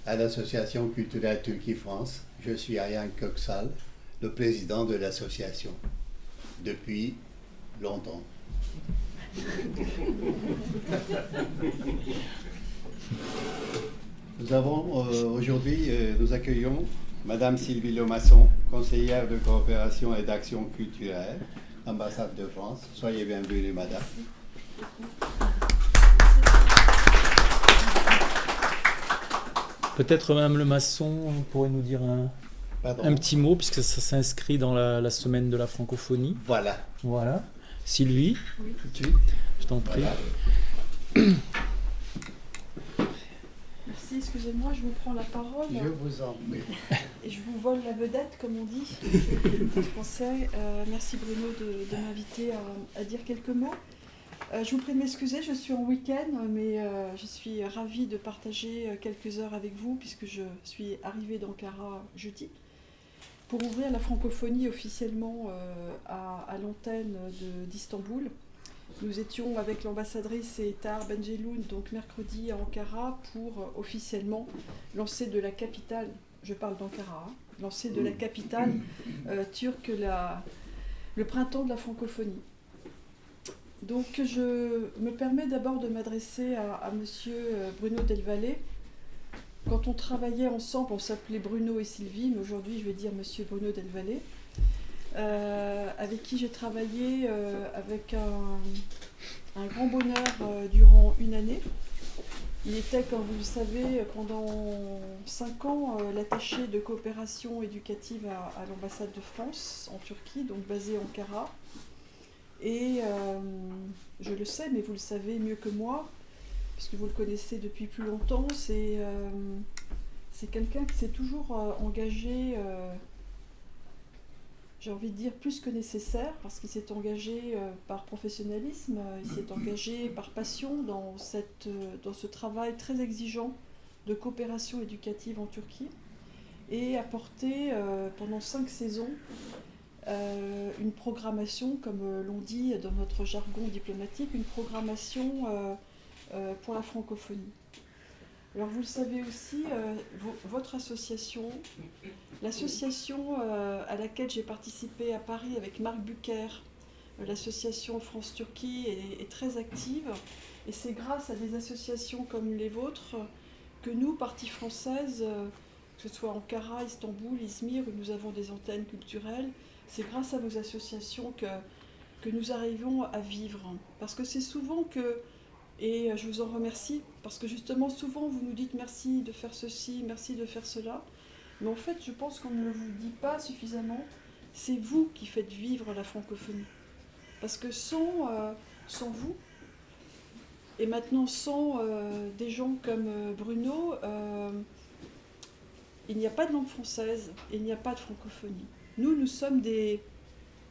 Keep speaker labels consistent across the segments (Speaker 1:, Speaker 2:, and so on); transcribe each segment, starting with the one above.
Speaker 1: à l'Association culturelle Turquie-France. Je suis Ayhan Köksal, le président de l'association depuis longtemps. Nous avons aujourd'hui, nous accueillons Madame Sylvie Lemasson, conseillère de coopération et d'action culturelle, ambassade de France. Soyez bienvenue, Madame.
Speaker 2: Peut-être Mme Lemasson pourrait nous dire un petit mot, puisque ça s'inscrit dans la semaine de la francophonie.
Speaker 1: Voilà.
Speaker 2: Sylvie,
Speaker 1: oui. Tout de suite.
Speaker 2: Je t'en prie.
Speaker 3: Voilà. Merci, excusez-moi, je vous prends la parole.
Speaker 1: Je vous en prie.
Speaker 3: Et je vous vole la vedette, comme on dit en français. Merci Bruno de m'inviter à dire quelques mots. Je vous prie de m'excuser, je suis en week-end, mais je suis ravie de partager quelques heures avec vous, puisque je suis arrivée d'Ankara jeudi, pour ouvrir la francophonie officiellement à l'antenne d'Istanbul. Nous étions avec l'ambassadrice et Tahar Benjeloun, donc mercredi à Ankara, pour officiellement lancer de la capitale, je parle d'Ankara, lancer de la capitale turque le printemps de la francophonie. Donc je me permets d'abord de m'adresser à monsieur Bruno Del Valle. Quand on travaillait ensemble, on s'appelait Bruno et Sylvie, mais aujourd'hui je vais dire monsieur Bruno Del Valle, avec qui j'ai travaillé avec un grand bonheur durant une année. Il était, comme vous le savez, pendant 5 ans, l'attaché de coopération éducative à l'ambassade de France en Turquie, donc basée à Ankara. Et je le sais, mais vous le savez mieux que moi, puisque vous le connaissez depuis plus longtemps, c'est quelqu'un qui s'est toujours engagé, j'ai envie de dire plus que nécessaire, parce qu'il s'est engagé par professionnalisme, il s'est engagé par passion dans ce travail très exigeant de coopération éducative en Turquie, et a porté pendant 5 saisons une programmation, comme l'on dit dans notre jargon diplomatique, une programmation pour la francophonie. Alors vous le savez aussi, votre association, l'association à laquelle j'ai participé à Paris avec Marc Bucker, l'association France-Turquie est très active, et c'est grâce à des associations comme les vôtres que nous, partie française, que ce soit Ankara, Istanbul, Izmir, où nous avons des antennes culturelles, c'est grâce à vos associations que nous arrivons à vivre. Parce que c'est souvent que, et je vous en remercie, parce que justement souvent vous nous dites merci de faire ceci, merci de faire cela, mais en fait je pense qu'on ne vous dit pas suffisamment, c'est vous qui faites vivre la francophonie. Parce que sans vous, et maintenant sans des gens comme Bruno, il n'y a pas de langue française, et il n'y a pas de francophonie. Nous sommes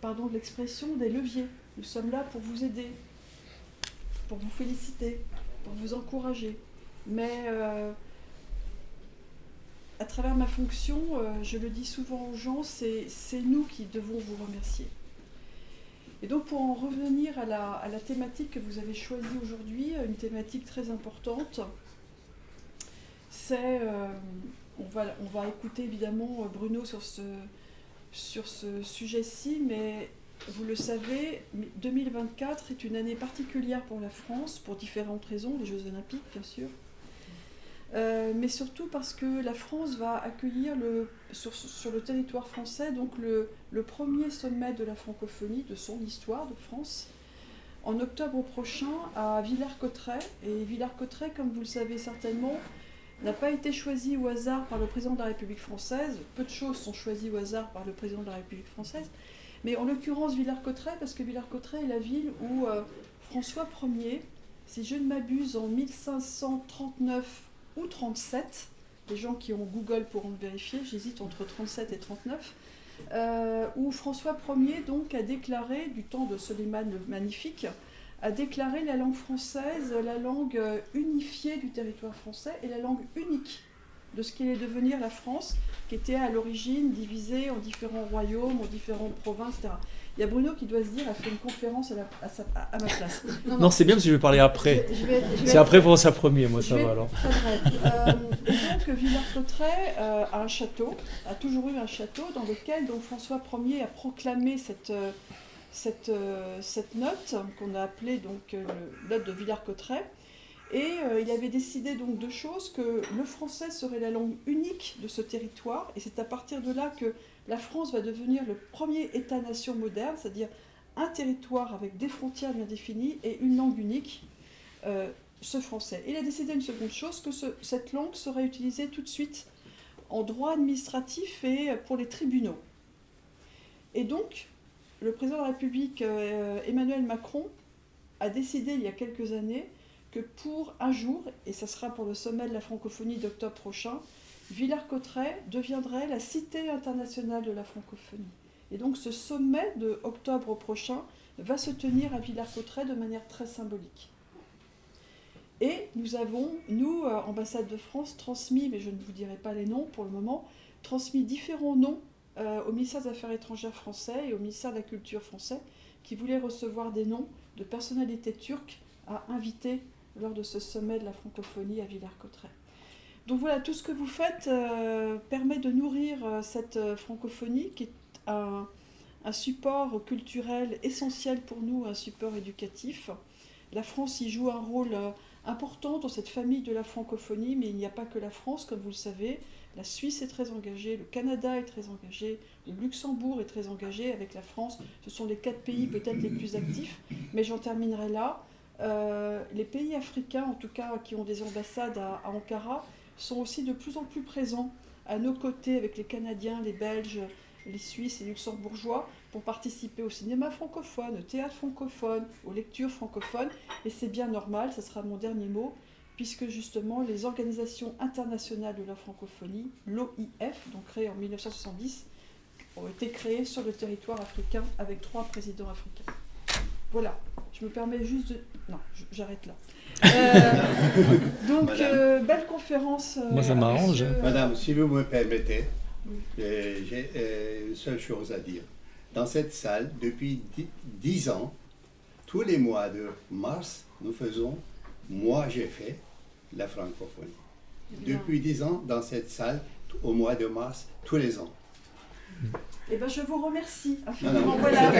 Speaker 3: pardon de l'expression, des leviers. Nous sommes là pour vous aider, pour vous féliciter, pour vous encourager. Mais à travers ma fonction, je le dis souvent aux gens, c'est nous qui devons vous remercier. Et donc pour en revenir à la thématique que vous avez choisie aujourd'hui, une thématique très importante, c'est, on va écouter évidemment Bruno sur ce sujet-ci, mais vous le savez, 2024 est une année particulière pour la France, pour différentes raisons, les Jeux Olympiques bien sûr, mais surtout parce que la France va accueillir sur le territoire français donc le premier sommet de la francophonie de son histoire de France, en octobre prochain à Villers-Cotterêts. Et Villers-Cotterêts, comme vous le savez certainement, n'a pas été choisi au hasard par le président de la République française. Peu de choses sont choisies au hasard par le président de la République française. Mais en l'occurrence Villers-Cotterêts, parce que Villers-Cotterêts est la ville où François Ier, si je ne m'abuse, en 1539 ou 37, les gens qui ont Google pourront le vérifier, j'hésite entre 37 et 39, où François Ier donc a déclaré, du temps de Soliman le Magnifique, a déclaré la langue française la langue unifiée du territoire français et la langue unique de ce qu'allait devenir la France, qui était à l'origine divisée en différents royaumes, en différentes provinces, etc. Il y a Bruno qui doit se dire, a fait une conférence à ma place.
Speaker 2: Non, c'est bien parce que je vais parler après. C'est après pour ça premier, moi ça va alors.
Speaker 3: Très bref. Et donc Villers-Cotterêts a un château, a toujours eu un château dans lequel donc, François Ier a proclamé cette note qu'on a appelée donc note de Villers-Cotterêts. Et il avait décidé donc deux choses, que le français serait la langue unique de ce territoire, et c'est à partir de là que la France va devenir le premier État-nation moderne, c'est-à-dire un territoire avec des frontières bien définies et une langue unique, ce français. Il a décidé une seconde chose, que cette langue serait utilisée tout de suite en droit administratif et pour les tribunaux. Et donc, le président de la République, Emmanuel Macron, a décidé il y a quelques années que pour un jour, et ça sera pour le sommet de la francophonie d'octobre prochain, Villers-Cotterêts deviendrait la cité internationale de la francophonie. Et donc ce sommet de octobre prochain va se tenir à Villers-Cotterêts de manière très symbolique. Et nous avons, nous, ambassade de France, transmis, mais je ne vous dirai pas les noms pour le moment, transmis différents noms au ministère des Affaires étrangères français et au ministère de la Culture français, qui voulaient recevoir des noms de personnalités turques à inviter lors de ce sommet de la francophonie à Villers-Cotterêts. Donc voilà, tout ce que vous faites permet de nourrir cette francophonie qui est un support culturel essentiel pour nous, un support éducatif. La France y joue un rôle important dans cette famille de la francophonie, mais il n'y a pas que la France, comme vous le savez. La Suisse est très engagée, le Canada est très engagé, le Luxembourg est très engagé avec la France. Ce sont les 4 pays peut-être les plus actifs, mais j'en terminerai là. Les pays africains, en tout cas, qui ont des ambassades à Ankara, sont aussi de plus en plus présents à nos côtés avec les Canadiens, les Belges, les Suisses et les Luxembourgeois pour participer au cinéma francophone, au théâtre francophone, aux lectures francophones. Et c'est bien normal, ça sera mon dernier mot, puisque justement les organisations internationales de la francophonie, l'OIF, donc créée en 1970, ont été créées sur le territoire africain avec 3 présidents africains. Voilà, je me permets juste de... Non, j'arrête là. Donc, belle conférence.
Speaker 2: Moi, ça m'arrange.
Speaker 1: Madame, si vous me permettez, j'ai une seule chose à dire. Dans cette salle, depuis 10 ans, tous les mois de mars, nous faisons, moi j'ai fait la francophonie. Depuis 10 ans, dans cette salle, au mois de mars, tous les ans.
Speaker 3: Eh ben, je vous remercie.
Speaker 1: Non,
Speaker 3: voilà.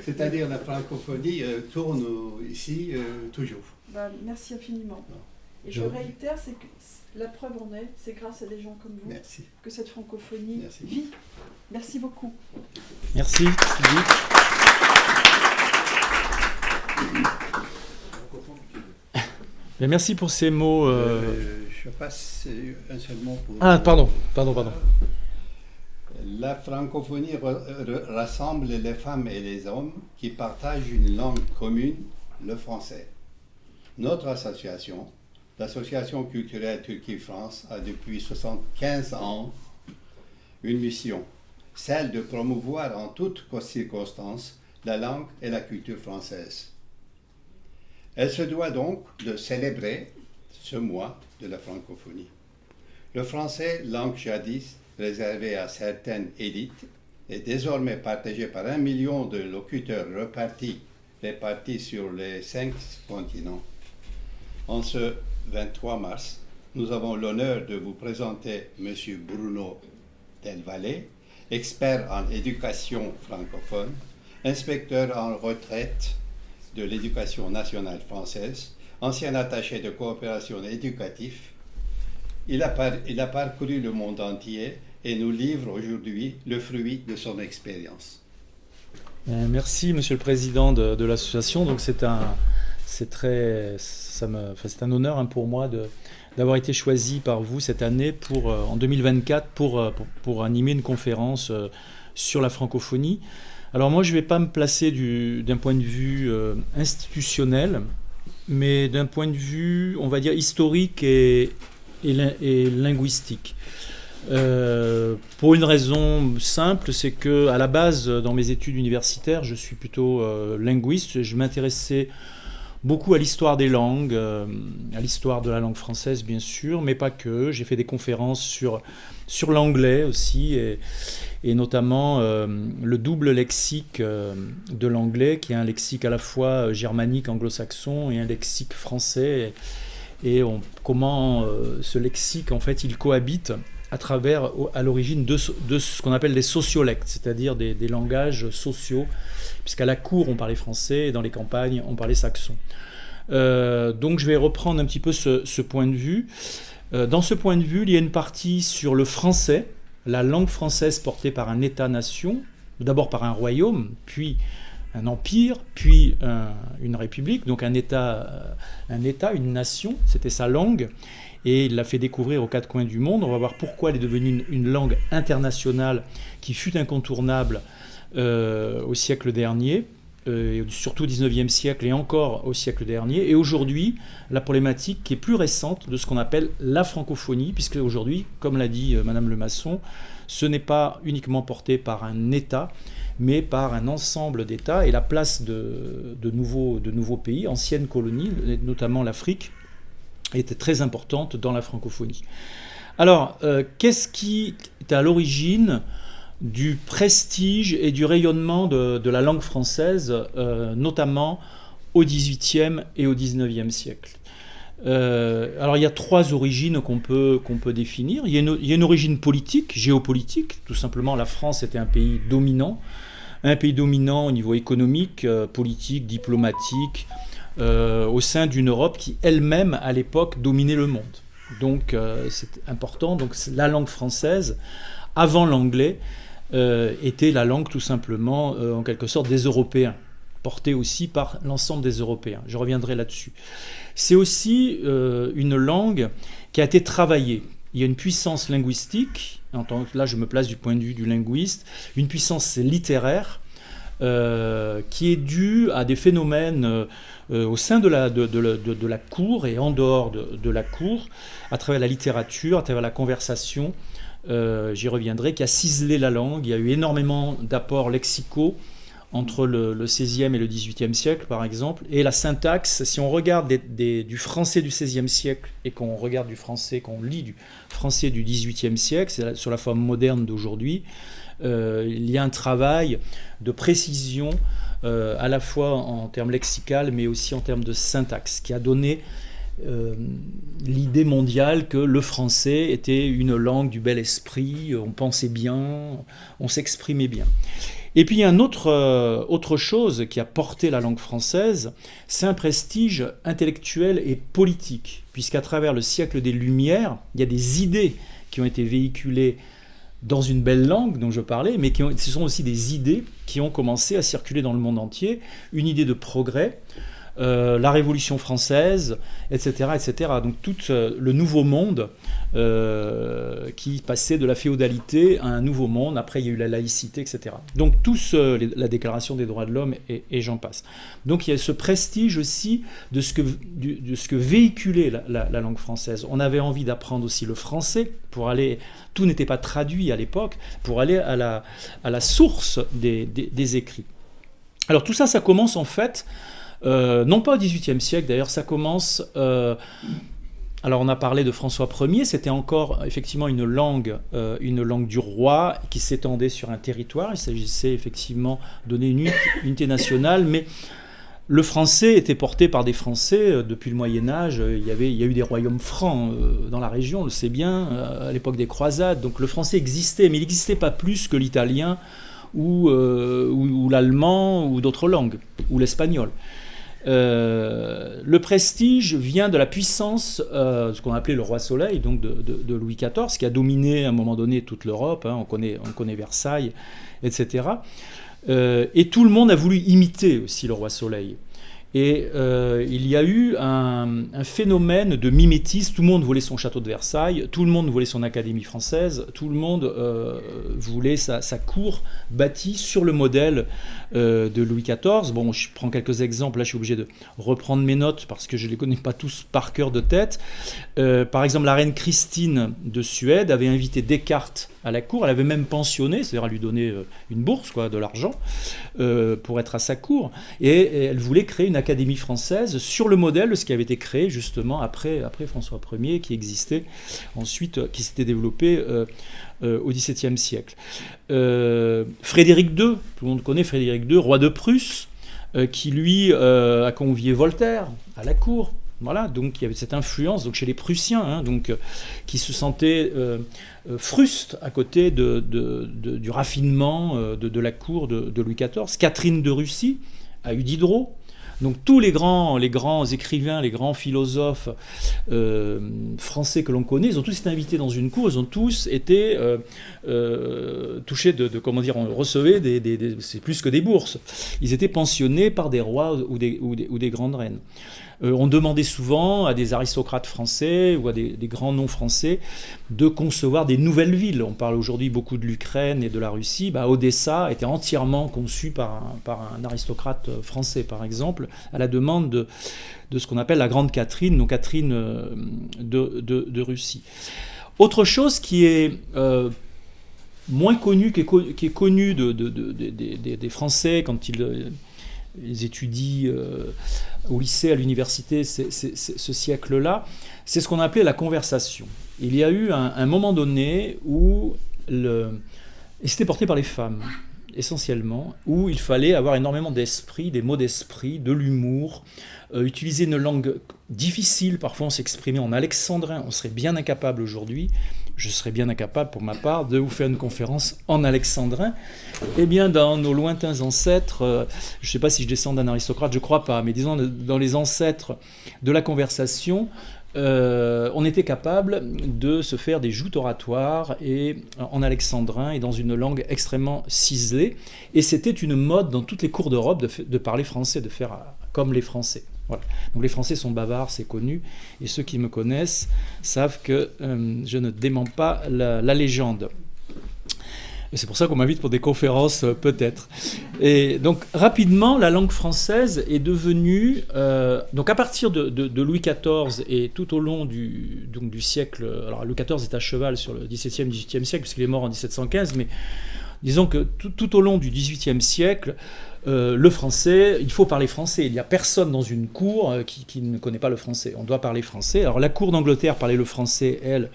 Speaker 1: C'est-à-dire la francophonie tourne ici toujours.
Speaker 3: Ben, merci infiniment. Et je réitère, c'est que la preuve en est, c'est grâce à des gens comme vous que cette francophonie vit. Merci beaucoup.
Speaker 2: Merci. Mais merci pour ces mots.
Speaker 1: Je passe un seul mot pour...
Speaker 2: Ah, pardon.
Speaker 1: La francophonie rassemble les femmes et les hommes qui partagent une langue commune, le français. Notre association, l'Association culturelle Turquie-France, a depuis 75 ans une mission, celle de promouvoir en toutes circonstances la langue et la culture française. Elle se doit donc de célébrer ce mois de la francophonie. Le français, langue jadis réservée à certaines élites, est désormais partagé par 1 million de locuteurs répartis sur les 5 continents. En ce 23 mars, nous avons l'honneur de vous présenter M. Bruno Del Valle, expert en éducation francophone, inspecteur en retraite de l'éducation nationale française, ancien attaché de coopération éducative. Il a parcouru le monde entier et nous livre aujourd'hui le fruit de son expérience.
Speaker 2: Merci, Monsieur le Président de l'association. Donc c'est un honneur pour moi d'avoir été choisi par vous cette année en 2024 pour animer une conférence sur la francophonie. Alors moi, je ne vais pas me placer d'un point de vue institutionnel, mais d'un point de vue, on va dire, historique et linguistique. Pour une raison simple, c'est que à la base, dans mes études universitaires, je suis plutôt linguiste. Je m'intéressais beaucoup à l'histoire des langues, à l'histoire de la langue française bien sûr, mais pas que. J'ai fait des conférences sur l'anglais aussi, et notamment le double lexique de l'anglais, qui est un lexique à la fois germanique, anglo-saxon, et un lexique français, et comment ce lexique, en fait, il cohabite à l'origine de ce qu'on appelle des sociolectes, c'est-à-dire des langages sociaux, puisqu'à la cour on parlait français et dans les campagnes on parlait saxon. Donc je vais reprendre un petit peu ce point de vue. Dans ce point de vue, il y a une partie sur le français, la langue française portée par un État-nation, d'abord par un royaume, puis un empire, puis une république, donc un État, une nation, c'était sa langue. Et il l'a fait découvrir aux quatre coins du monde. On va voir pourquoi elle est devenue une langue internationale qui fut incontournable au siècle dernier, surtout au XIXe siècle et encore au siècle dernier. Et aujourd'hui, la problématique qui est plus récente de ce qu'on appelle la francophonie, puisque aujourd'hui, comme l'a dit Madame Lemasson, ce n'est pas uniquement porté par un État, mais par un ensemble d'États, et la place de nouveaux pays, anciennes colonies, notamment l'Afrique, était très importante dans la francophonie. Alors, qu'est-ce qui est à l'origine du prestige et du rayonnement de la langue française, notamment au XVIIIe et au XIXe siècle? Alors, il y a trois origines qu'on peut définir. Il y a une origine politique, géopolitique. Tout simplement, la France était un pays dominant au niveau économique, politique, diplomatique, au sein d'une Europe qui elle-même à l'époque dominait le monde. Donc c'est important. Donc la langue française, avant l'anglais, était la langue tout simplement en quelque sorte des Européens, portée aussi par l'ensemble des Européens. Je reviendrai là-dessus. C'est aussi une langue qui a été travaillée. Il y a une puissance linguistique, là je me place du point de vue du linguiste, une puissance littéraire qui est due à des phénomènes au sein de la cour et en dehors de la cour, à travers la littérature, à travers la conversation, j'y reviendrai, qui a ciselé la langue. Il y a eu énormément d'apports lexicaux entre le XVIe et le XVIIIe siècle, par exemple. Et la syntaxe, si on regarde du français du XVIe siècle et qu'on regarde qu'on lit du français du XVIIIe siècle, c'est sur la forme moderne d'aujourd'hui, il y a un travail de précision à la fois en termes lexicaux mais aussi en termes de syntaxe qui a donné l'idée mondiale que le français était une langue du bel esprit, on pensait bien, on s'exprimait bien. Et puis il y a une autre chose qui a porté la langue française, c'est un prestige intellectuel et politique, puisqu'à travers le siècle des Lumières, il y a des idées qui ont été véhiculées dans une belle langue dont je parlais, mais ce sont aussi des idées qui ont commencé à circuler dans le monde entier, une idée de progrès, la Révolution française, etc., etc. Donc tout le nouveau monde qui passait de la féodalité à un nouveau monde. Après, il y a eu la laïcité, etc. Donc la Déclaration des droits de l'homme et j'en passe. Donc il y a ce prestige aussi de ce que véhiculait la langue française. On avait envie d'apprendre aussi le français pour aller. Tout n'était pas traduit à l'époque, pour aller à la source des écrits. Alors tout ça, ça commence en fait. Non pas au XVIIIe siècle, d'ailleurs, ça commence... alors on a parlé de François Ier, c'était encore effectivement une langue du roi qui s'étendait sur un territoire. Il s'agissait effectivement de donner une unité nationale, mais le français était porté par des Français depuis le Moyen-Âge. Il y a eu des royaumes francs dans la région, on le sait bien, à l'époque des croisades. Donc le français existait, mais il n'existait pas plus que l'italien ou l'allemand ou d'autres langues, ou l'espagnol. Le prestige vient de la puissance, ce qu'on appelait le roi Soleil, donc de Louis XIV, qui a dominé à un moment donné toute l'Europe. On connaît Versailles, etc. Et tout le monde a voulu imiter aussi le roi Soleil. Et il y a eu un phénomène de mimétisme. Tout le monde voulait son château de Versailles, tout le monde voulait son Académie française, tout le monde voulait sa cour bâtie sur le modèle de Louis XIV. Bon, je prends quelques exemples, là je suis obligé de reprendre mes notes parce que je ne les connais pas tous par cœur de tête. Par exemple, la reine Christine de Suède avait invité Descartes à la cour. Elle avait même pensionné, c'est-à-dire elle lui donnait une bourse, quoi, de l'argent, pour être à sa cour. Et elle voulait créer une académie française sur le modèle de ce qui avait été créé justement après François Ier, qui existait ensuite, qui s'était développé au XVIIe siècle. Frédéric II, tout le monde connaît Frédéric II, roi de Prusse, qui lui a convié Voltaire à la cour. Voilà, donc il y avait cette influence donc, chez les Prussiens, hein, donc, qui se sentaient frustes à côté du raffinement de la cour de Louis XIV. Catherine de Russie a eu Diderot. Donc tous les grands écrivains, les grands philosophes français que l'on connaît, ils ont tous été invités dans une cour, ils ont tous été touchés comment dire, on recevait c'est plus que des bourses. Ils étaient pensionnés par des rois ou des grandes reines. On demandait souvent à des aristocrates français ou à des grands noms français de concevoir des nouvelles villes. On parle aujourd'hui beaucoup de l'Ukraine et de la Russie. Odessa était entièrement conçue par un aristocrate français, par exemple, à la demande de ce qu'on appelle la Grande Catherine, donc Catherine de Russie. Autre chose qui est moins connue, qui est connue des Français quand ils étudient au lycée, à l'université, ce siècle-là, c'est ce qu'on appelait la conversation. Il y a eu un moment donné où, et c'était porté par les femmes, essentiellement, où il fallait avoir énormément d'esprit, des mots d'esprit, de l'humour, utiliser une langue difficile, parfois on s'exprimait en alexandrin, on serait bien incapable aujourd'hui, je serais bien incapable pour ma part de vous faire une conférence en alexandrin. Eh bien, dans nos lointains ancêtres, je ne sais pas si je descends d'un aristocrate, je ne crois pas, mais disons dans les ancêtres de la conversation, on était capable de se faire des joutes oratoires et, en alexandrin et dans une langue extrêmement ciselée. Et c'était une mode dans toutes les cours d'Europe de parler français, de faire comme les Français. Voilà. Donc les Français sont bavards, c'est connu, et ceux qui me connaissent savent que je ne dément pas la légende. Et c'est pour ça qu'on m'invite pour des conférences, peut-être. Et donc rapidement, la langue française est devenue, donc à partir de Louis XIV et tout au long du siècle, alors Louis XIV est à cheval sur le XVIIe, XVIIIe siècle, puisqu'il est mort en 1715, mais disons que tout au long du XVIIIe siècle, le français, il faut parler français. Il n'y a personne dans une cour qui ne connaît pas le français. On doit parler français. Alors la cour d'Angleterre parlait le français, elle,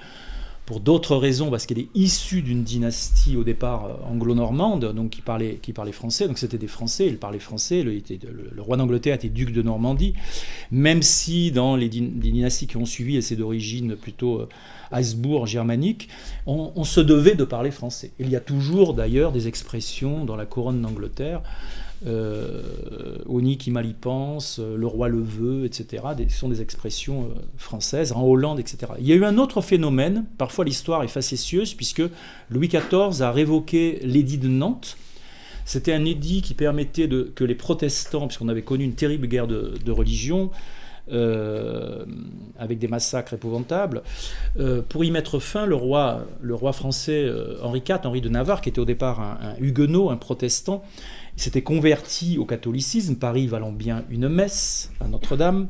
Speaker 2: pour d'autres raisons, parce qu'elle est issue d'une dynastie au départ anglo-normande, donc qui parlait français. Donc c'était des Français, ils parlaient français. Le roi d'Angleterre était duc de Normandie, même si dans les dynasties qui ont suivi, c'est d'origine plutôt Habsbourg, germanique, on se devait de parler français. Il y a toujours d'ailleurs des expressions dans la couronne d'Angleterre, Oni qui mal y pense, le roi le veut, etc. Ce sont des expressions françaises, en Hollande, etc. Il y a eu un autre phénomène, parfois l'histoire est facétieuse, puisque Louis XIV a révoqué l'édit de Nantes. C'était un édit qui permettait que les protestants, puisqu'on avait connu une terrible guerre de religion, avec des massacres épouvantables, pour y mettre fin, le roi français Henri IV, Henri de Navarre, qui était au départ un huguenot, un protestant, s'était converti au catholicisme, Paris valant bien une messe à Notre-Dame,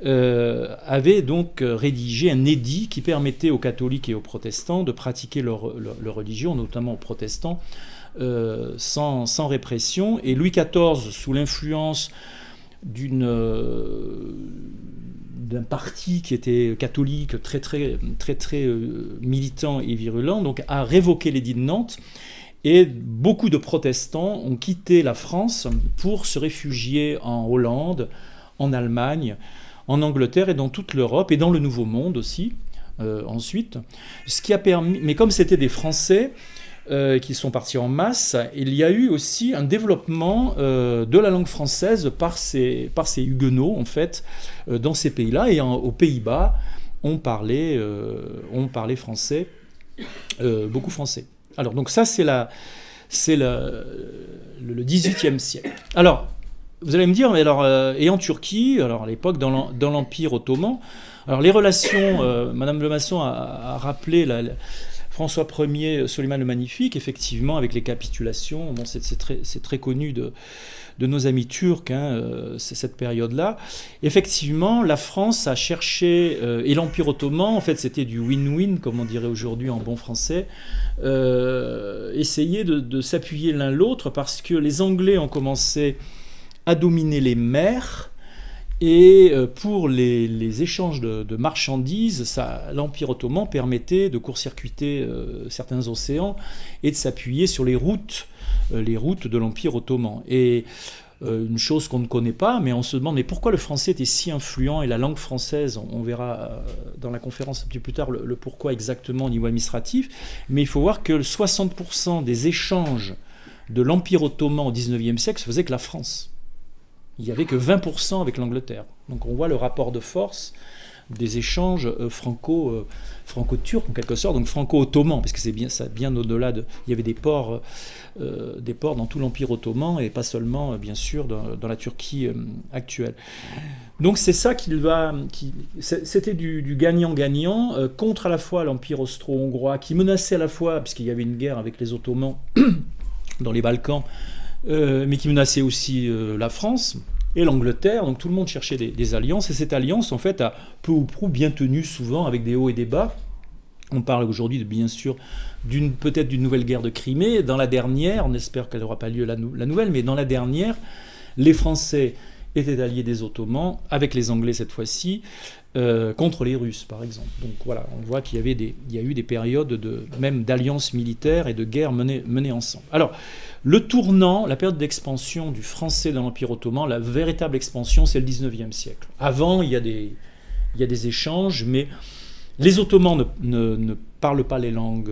Speaker 2: avait donc rédigé un édit qui permettait aux catholiques et aux protestants de pratiquer leur religion, notamment aux protestants, sans répression. Et Louis XIV, sous l'influence d'un parti qui était catholique, très militant et virulent, donc a révoqué l'édit de Nantes. Et beaucoup de protestants ont quitté la France pour se réfugier en Hollande, en Allemagne, en Angleterre et dans toute l'Europe, et dans le Nouveau Monde aussi, ensuite. Ce qui a permis, mais comme c'était des Français qui sont partis en masse, il y a eu aussi un développement de la langue française par ces huguenots, en fait, dans ces pays-là. Et aux Pays-Bas, on parlait français, beaucoup français. Alors, donc ça, c'est le XVIIIe siècle. Alors, vous allez me dire, mais alors, et en Turquie, alors à l'époque, dans l'Empire ottoman, alors les relations, Madame Lemasson a rappelé François Ier, Soliman le Magnifique, effectivement, avec les capitulations, bon, c'est très connu de nos amis turcs, c'est cette période-là. Effectivement, la France a cherché, et l'Empire ottoman, en fait, c'était du win-win, comme on dirait aujourd'hui en bon français, essayer de s'appuyer l'un l'autre, parce que les Anglais ont commencé à dominer les mers, et pour les échanges de marchandises, l'Empire ottoman permettait de court-circuiter certains océans et de s'appuyer sur les routes de l'Empire ottoman. Et une chose qu'on ne connaît pas, mais on se demande mais pourquoi le français était si influent et la langue française, on verra dans la conférence un petit peu plus tard le pourquoi exactement au niveau administratif, mais il faut voir que 60% des échanges de l'Empire ottoman au XIXe siècle se faisaient avec la France. Il n'y avait que 20% avec l'Angleterre. Donc on voit le rapport de force des échanges franco-turcs en quelque sorte, donc franco-ottomans, parce que c'est bien au-delà de... Il y avait des ports dans tout l'Empire ottoman et pas seulement, bien sûr, dans la Turquie actuelle. Donc c'est ça c'était du gagnant-gagnant contre à la fois l'Empire austro-hongrois qui menaçait à la fois, puisqu'il y avait une guerre avec les Ottomans dans les Balkans, mais qui menaçait aussi la France et l'Angleterre, donc tout le monde cherchait des alliances, et cette alliance, en fait, a peu ou prou bien tenu, souvent, avec des hauts et des bas. On parle aujourd'hui, bien sûr, peut-être d'une nouvelle guerre de Crimée. Dans la dernière, on espère qu'elle n'aura pas lieu la nouvelle, mais dans la dernière, les Français étaient alliés des Ottomans, avec les Anglais cette fois-ci, contre les Russes, par exemple. Donc voilà, on voit qu'il y a eu des périodes même d'alliances militaires et de guerres menées ensemble. Alors, le tournant, la période d'expansion du français dans l'Empire ottoman, la véritable expansion, c'est le XIXe siècle. Avant, il y a des échanges, mais les Ottomans ne parlent pas les langues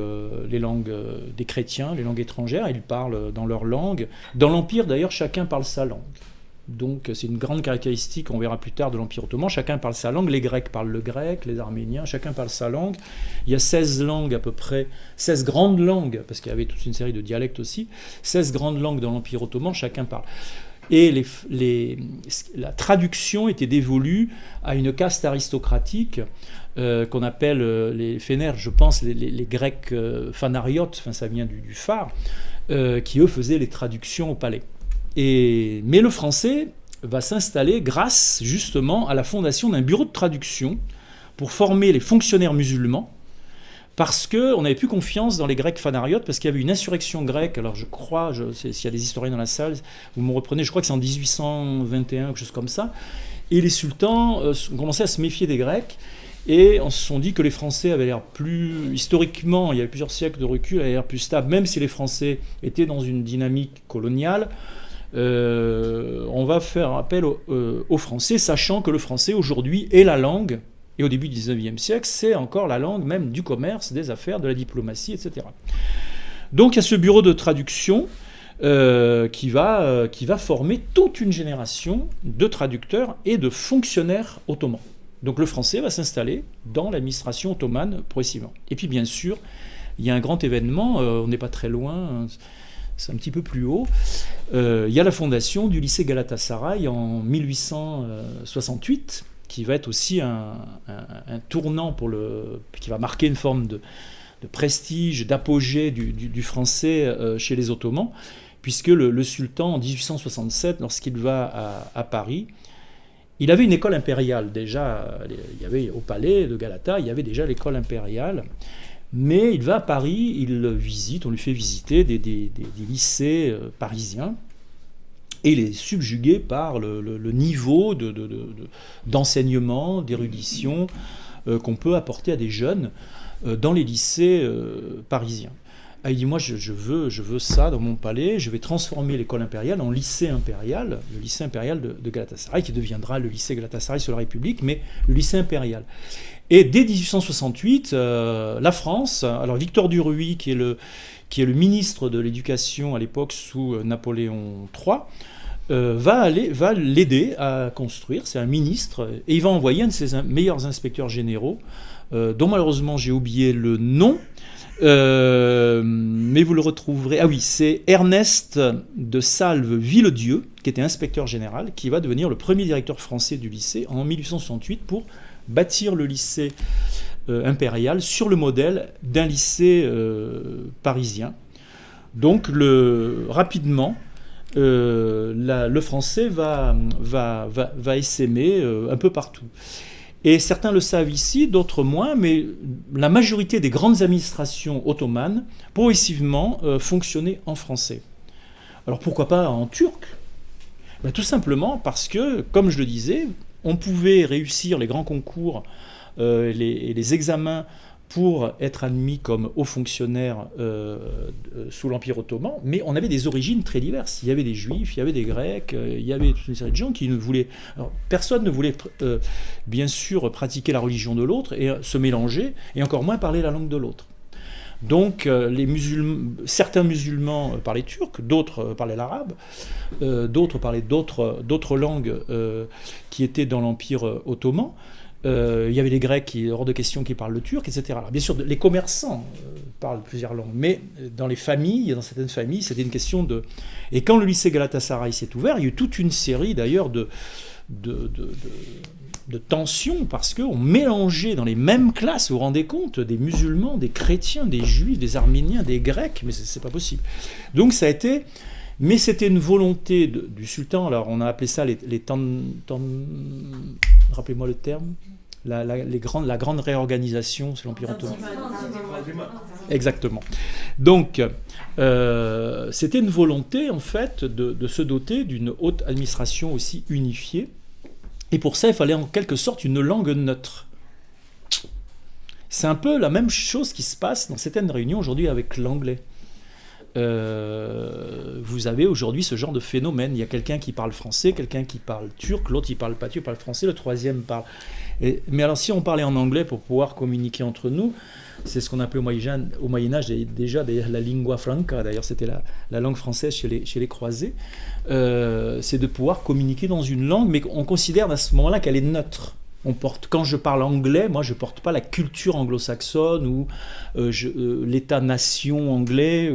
Speaker 2: des chrétiens, les langues étrangères, ils parlent dans leur langue. Dans l'Empire, d'ailleurs, chacun parle sa langue. Donc c'est une grande caractéristique, on verra plus tard, de l'Empire ottoman. Chacun parle sa langue, les Grecs parlent le grec, les Arméniens, chacun parle sa langue. Il y a 16 langues à peu près, 16 grandes langues, parce qu'il y avait toute une série de dialectes aussi, 16 grandes langues dans l'Empire ottoman, chacun parle. Et la traduction était dévolue à une caste aristocratique qu'on appelle les Phénères, je pense, les Grecs phanariotes, enfin ça vient du phare, qui eux faisaient les traductions au palais. Mais le français va s'installer grâce justement à la fondation d'un bureau de traduction pour former les fonctionnaires musulmans, parce qu'on n'avait plus confiance dans les Grecs phanariotes, parce qu'il y avait une insurrection grecque. Alors je crois, s'il y a des historiens dans la salle, vous me reprenez, je crois que c'est en 1821, quelque chose comme ça, et les sultans ont commencé à se méfier des Grecs, et on se sont dit que les Français avaient l'air plus, historiquement, il y avait plusieurs siècles de recul, avaient l'air plus stables, même si les Français étaient dans une dynamique coloniale. On va faire appel aux Français, sachant que le français aujourd'hui est la langue, et au début du XIXe siècle, c'est encore la langue même du commerce, des affaires, de la diplomatie, etc. Donc il y a ce bureau de traduction qui va former toute une génération de traducteurs et de fonctionnaires ottomans. Donc le français va s'installer dans l'administration ottomane progressivement. Et puis bien sûr, il y a un grand événement, on n'est pas très loin, c'est un petit peu plus haut. Il y a la fondation du lycée Galatasaray en 1868, qui va être aussi un tournant qui va marquer une forme de prestige, d'apogée du français chez les Ottomans, puisque le sultan, en 1867, lorsqu'il va à Paris, il avait une école impériale. Déjà, il y avait au palais de Galata, il y avait déjà l'école impériale. Mais il va à Paris, on lui fait visiter des lycées parisiens, et il est subjugué par le niveau d'enseignement, d'érudition qu'on peut apporter à des jeunes dans les lycées parisiens. Ah, il dit, moi je veux ça dans mon palais, je vais transformer l'école impériale en lycée impérial, le lycée impérial de Galatasaray, qui deviendra le lycée Galatasaray sur la République, mais le lycée impérial. Et dès 1868, la France, alors Victor Duruy, qui est le ministre de l'Éducation à l'époque sous Napoléon III, va l'aider à construire, c'est un ministre, et il va envoyer un de ses meilleurs inspecteurs généraux, dont malheureusement j'ai oublié le nom, mais vous le retrouverez. Ah oui, c'est Ernest de Salve-Villedieu, qui était inspecteur général, qui va devenir le premier directeur français du lycée en 1868 pour bâtir le lycée impériale sur le modèle d'un lycée parisien. Donc rapidement, le français va essaimer un peu partout. Et certains le savent ici, d'autres moins, mais la majorité des grandes administrations ottomanes progressivement fonctionnaient en français. Alors pourquoi pas en turc ? Tout simplement parce que, comme je le disais, on pouvait réussir les grands concours et les examens pour être admis comme haut fonctionnaire sous l'Empire ottoman, mais on avait des origines très diverses. Il y avait des juifs, il y avait des grecs, il y avait toute une série de gens qui ne voulaient... Alors, personne ne voulait bien sûr pratiquer la religion de l'autre et se mélanger, et encore moins parler la langue de l'autre. Donc certains musulmans parlaient turc, d'autres parlaient l'arabe, d'autres parlaient d'autres langues qui étaient dans l'Empire ottoman. Il y avait les Grecs, hors de question, qui parlent le turc, etc. Alors, bien sûr, les commerçants parlent plusieurs langues, mais dans certaines familles, c'était une question de... Et quand le lycée Galatasaray s'est ouvert, il y a eu toute une série, d'ailleurs, de tensions, parce qu'on mélangeait dans les mêmes classes, vous vous rendez compte, des musulmans, des chrétiens, des juifs, des arméniens, des grecs, mais c'est pas possible. Donc ça a été... Mais c'était une volonté du sultan, alors on a appelé ça les rappelez-moi le terme, la grande réorganisation, c'est l'Empire ottoman. Exactement. Donc, c'était une volonté, en fait, de se doter d'une haute administration aussi unifiée. Et pour ça, il fallait en quelque sorte une langue neutre. C'est un peu la même chose qui se passe dans certaines réunions aujourd'hui avec l'anglais. Vous avez aujourd'hui ce genre de phénomène. Il y a quelqu'un qui parle français, quelqu'un qui parle turc, l'autre il parle pas turc, il parle français, le troisième parle... mais alors si on parlait en anglais pour pouvoir communiquer entre nous, c'est ce qu'on appelait au Moyen-Âge déjà la lingua franca, d'ailleurs c'était la langue française chez les croisés, c'est de pouvoir communiquer dans une langue, mais on considère à ce moment-là qu'elle est neutre. Quand je parle anglais, moi je ne porte pas la culture anglo-saxonne ou l'État-nation anglais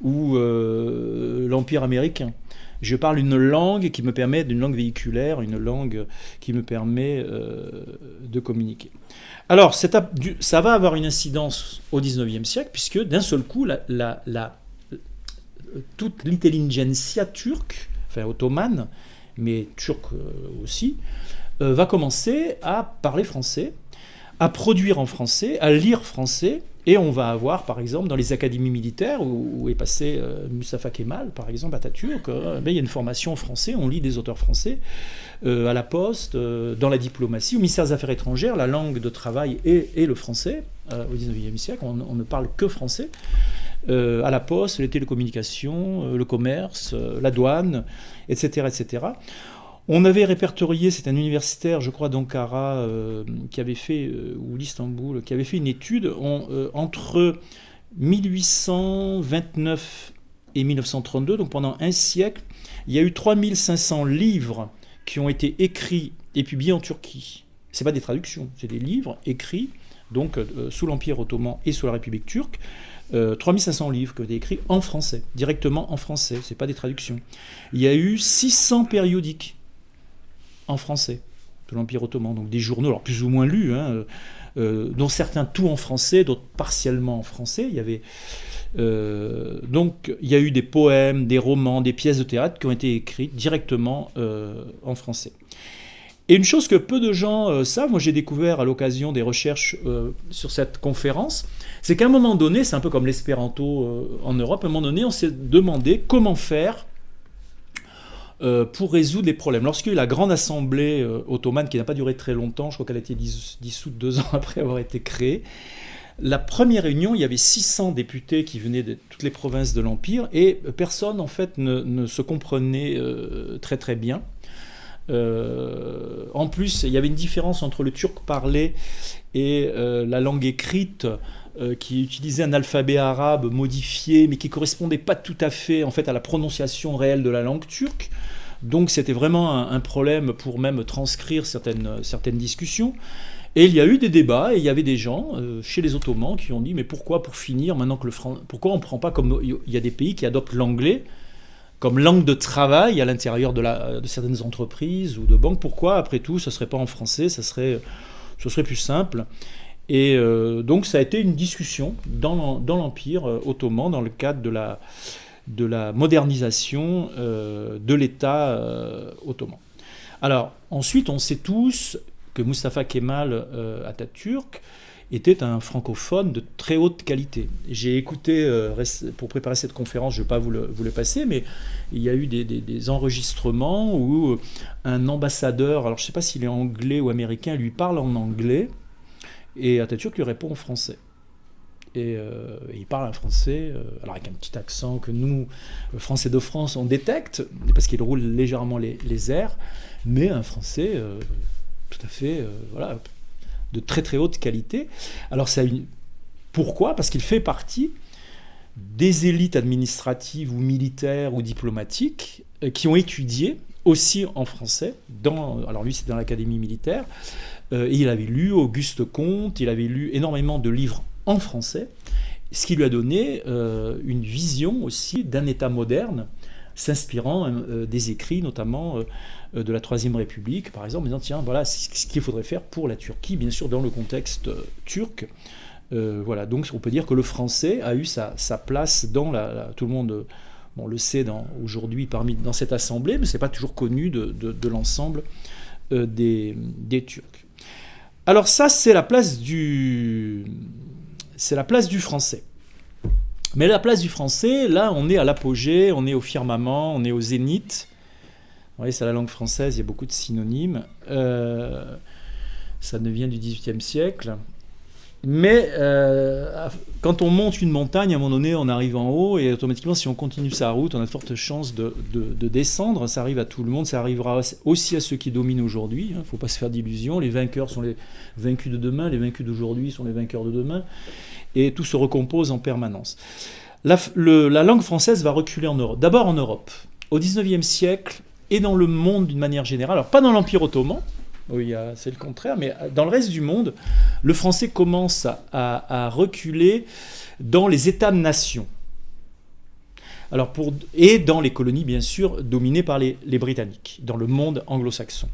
Speaker 2: ou l'Empire américain. Je parle une langue qui me permet, d'une langue véhiculaire, une langue qui me permet de communiquer. Alors, ça va avoir une incidence au XIXe siècle, puisque d'un seul coup, toute l'intelligentsia turque, enfin ottomane, mais turque aussi, va commencer à parler français, à produire en français, à lire français, et on va avoir, par exemple, dans les académies militaires, où est passé Mustafa Kemal, par exemple, Atatürk, il y a une formation en français, on lit des auteurs français, à la poste, dans la diplomatie, au ministère des Affaires étrangères, la langue de travail est le français, au XIXe siècle, on ne parle que français, à la poste, les télécommunications, le commerce, la douane, etc., etc. On avait répertorié, c'est un universitaire, je crois, d'Ankara, qui avait fait, ou d'Istanbul, qui avait fait une étude entre 1829 et 1932, donc pendant un siècle, il y a eu 3500 livres qui ont été écrits et publiés en Turquie. Ce n'est pas des traductions, c'est des livres écrits, donc sous l'Empire ottoman et sous la République turque, 3500 livres qui ont été écrits en français, directement en français, ce n'est pas des traductions. Il y a eu 600 périodiques en français de l'Empire ottoman, donc des journaux, alors plus ou moins lus, dont certains tout en français, d'autres partiellement en français. Il y avait donc il y a eu des poèmes, des romans, des pièces de théâtre qui ont été écrites directement en français. Et une chose que peu de gens savent, moi j'ai découvert à l'occasion des recherches sur cette conférence, c'est qu'à un moment donné, c'est un peu comme l'espéranto en Europe, à un moment donné on s'est demandé comment faire pour résoudre les problèmes. Lorsqu'il y a eu la grande assemblée ottomane, qui n'a pas duré très longtemps, je crois qu'elle a été dissoute 2 ans après avoir été créée, la première réunion, il y avait 600 députés qui venaient de toutes les provinces de l'Empire, et personne en fait ne se comprenait très très bien. En plus, il y avait une différence entre le turc parlé et la langue écrite, qui utilisait un alphabet arabe modifié, mais qui ne correspondait pas tout à fait en fait, à la prononciation réelle de la langue turque. Donc c'était vraiment un problème pour même transcrire certaines discussions. Et il y a eu des débats, et il y avait des gens chez les Ottomans qui ont dit, mais pourquoi, pour finir, maintenant que pourquoi on ne prend pas comme... Il y a des pays qui adoptent l'anglais comme langue de travail à l'intérieur de certaines entreprises ou de banques. Pourquoi, après tout, ce ne serait pas en français, ce serait plus simple. Et donc ça a été une discussion dans l'Empire ottoman dans le cadre de la modernisation de l'État ottoman. Alors ensuite, on sait tous que Mustafa Kemal Atatürk était un francophone de très haute qualité. J'ai écouté, pour préparer cette conférence, je ne vais pas vous le passer, mais il y a eu des enregistrements où un ambassadeur, alors je ne sais pas s'il est anglais ou américain, lui parle en anglais, et Atatürk lui répond en français. Et il parle un français, alors avec un petit accent que nous, Français de France, on détecte, parce qu'il roule légèrement les airs, mais un français tout à fait, voilà, de très très haute qualité. Alors pourquoi ? Parce qu'il fait partie des élites administratives ou militaires ou diplomatiques qui ont étudié aussi en français, alors lui c'est dans l'académie militaire, et il avait lu Auguste Comte, il avait lu énormément de livres en français, ce qui lui a donné une vision aussi d'un État moderne, s'inspirant des écrits notamment de la Troisième République, par exemple, en disant tiens, voilà ce qu'il faudrait faire pour la Turquie, bien sûr dans le contexte turc. Voilà, donc on peut dire que le français a eu sa place dans tout le monde le sait aujourd'hui dans cette assemblée, mais ce n'est pas toujours connu de l'ensemble des Turcs. Alors ça, c'est la place du français. Mais la place du français, là, on est à l'apogée, on est au firmament, on est au zénith. Vous voyez, c'est la langue française, il y a beaucoup de synonymes. Ça ne vient du XVIIIe siècle. Mais quand on monte une montagne, à un moment donné, on arrive en haut et automatiquement, si on continue sa route, on a de fortes chances de descendre. Ça arrive à tout le monde, ça arrivera aussi à ceux qui dominent aujourd'hui. Il ne faut pas se faire d'illusions. Les vainqueurs sont les vaincus de demain, les vaincus d'aujourd'hui sont les vainqueurs de demain. Et tout se recompose en permanence. La langue française va reculer en Europe. D'abord en Europe, au XIXe siècle et dans le monde d'une manière générale. Alors pas dans l'Empire ottoman, oui, c'est le contraire, mais dans le reste du monde, le français commence à reculer dans les États-nations. Et dans les colonies, bien sûr, dominées par les Britanniques, dans le monde anglo-saxon.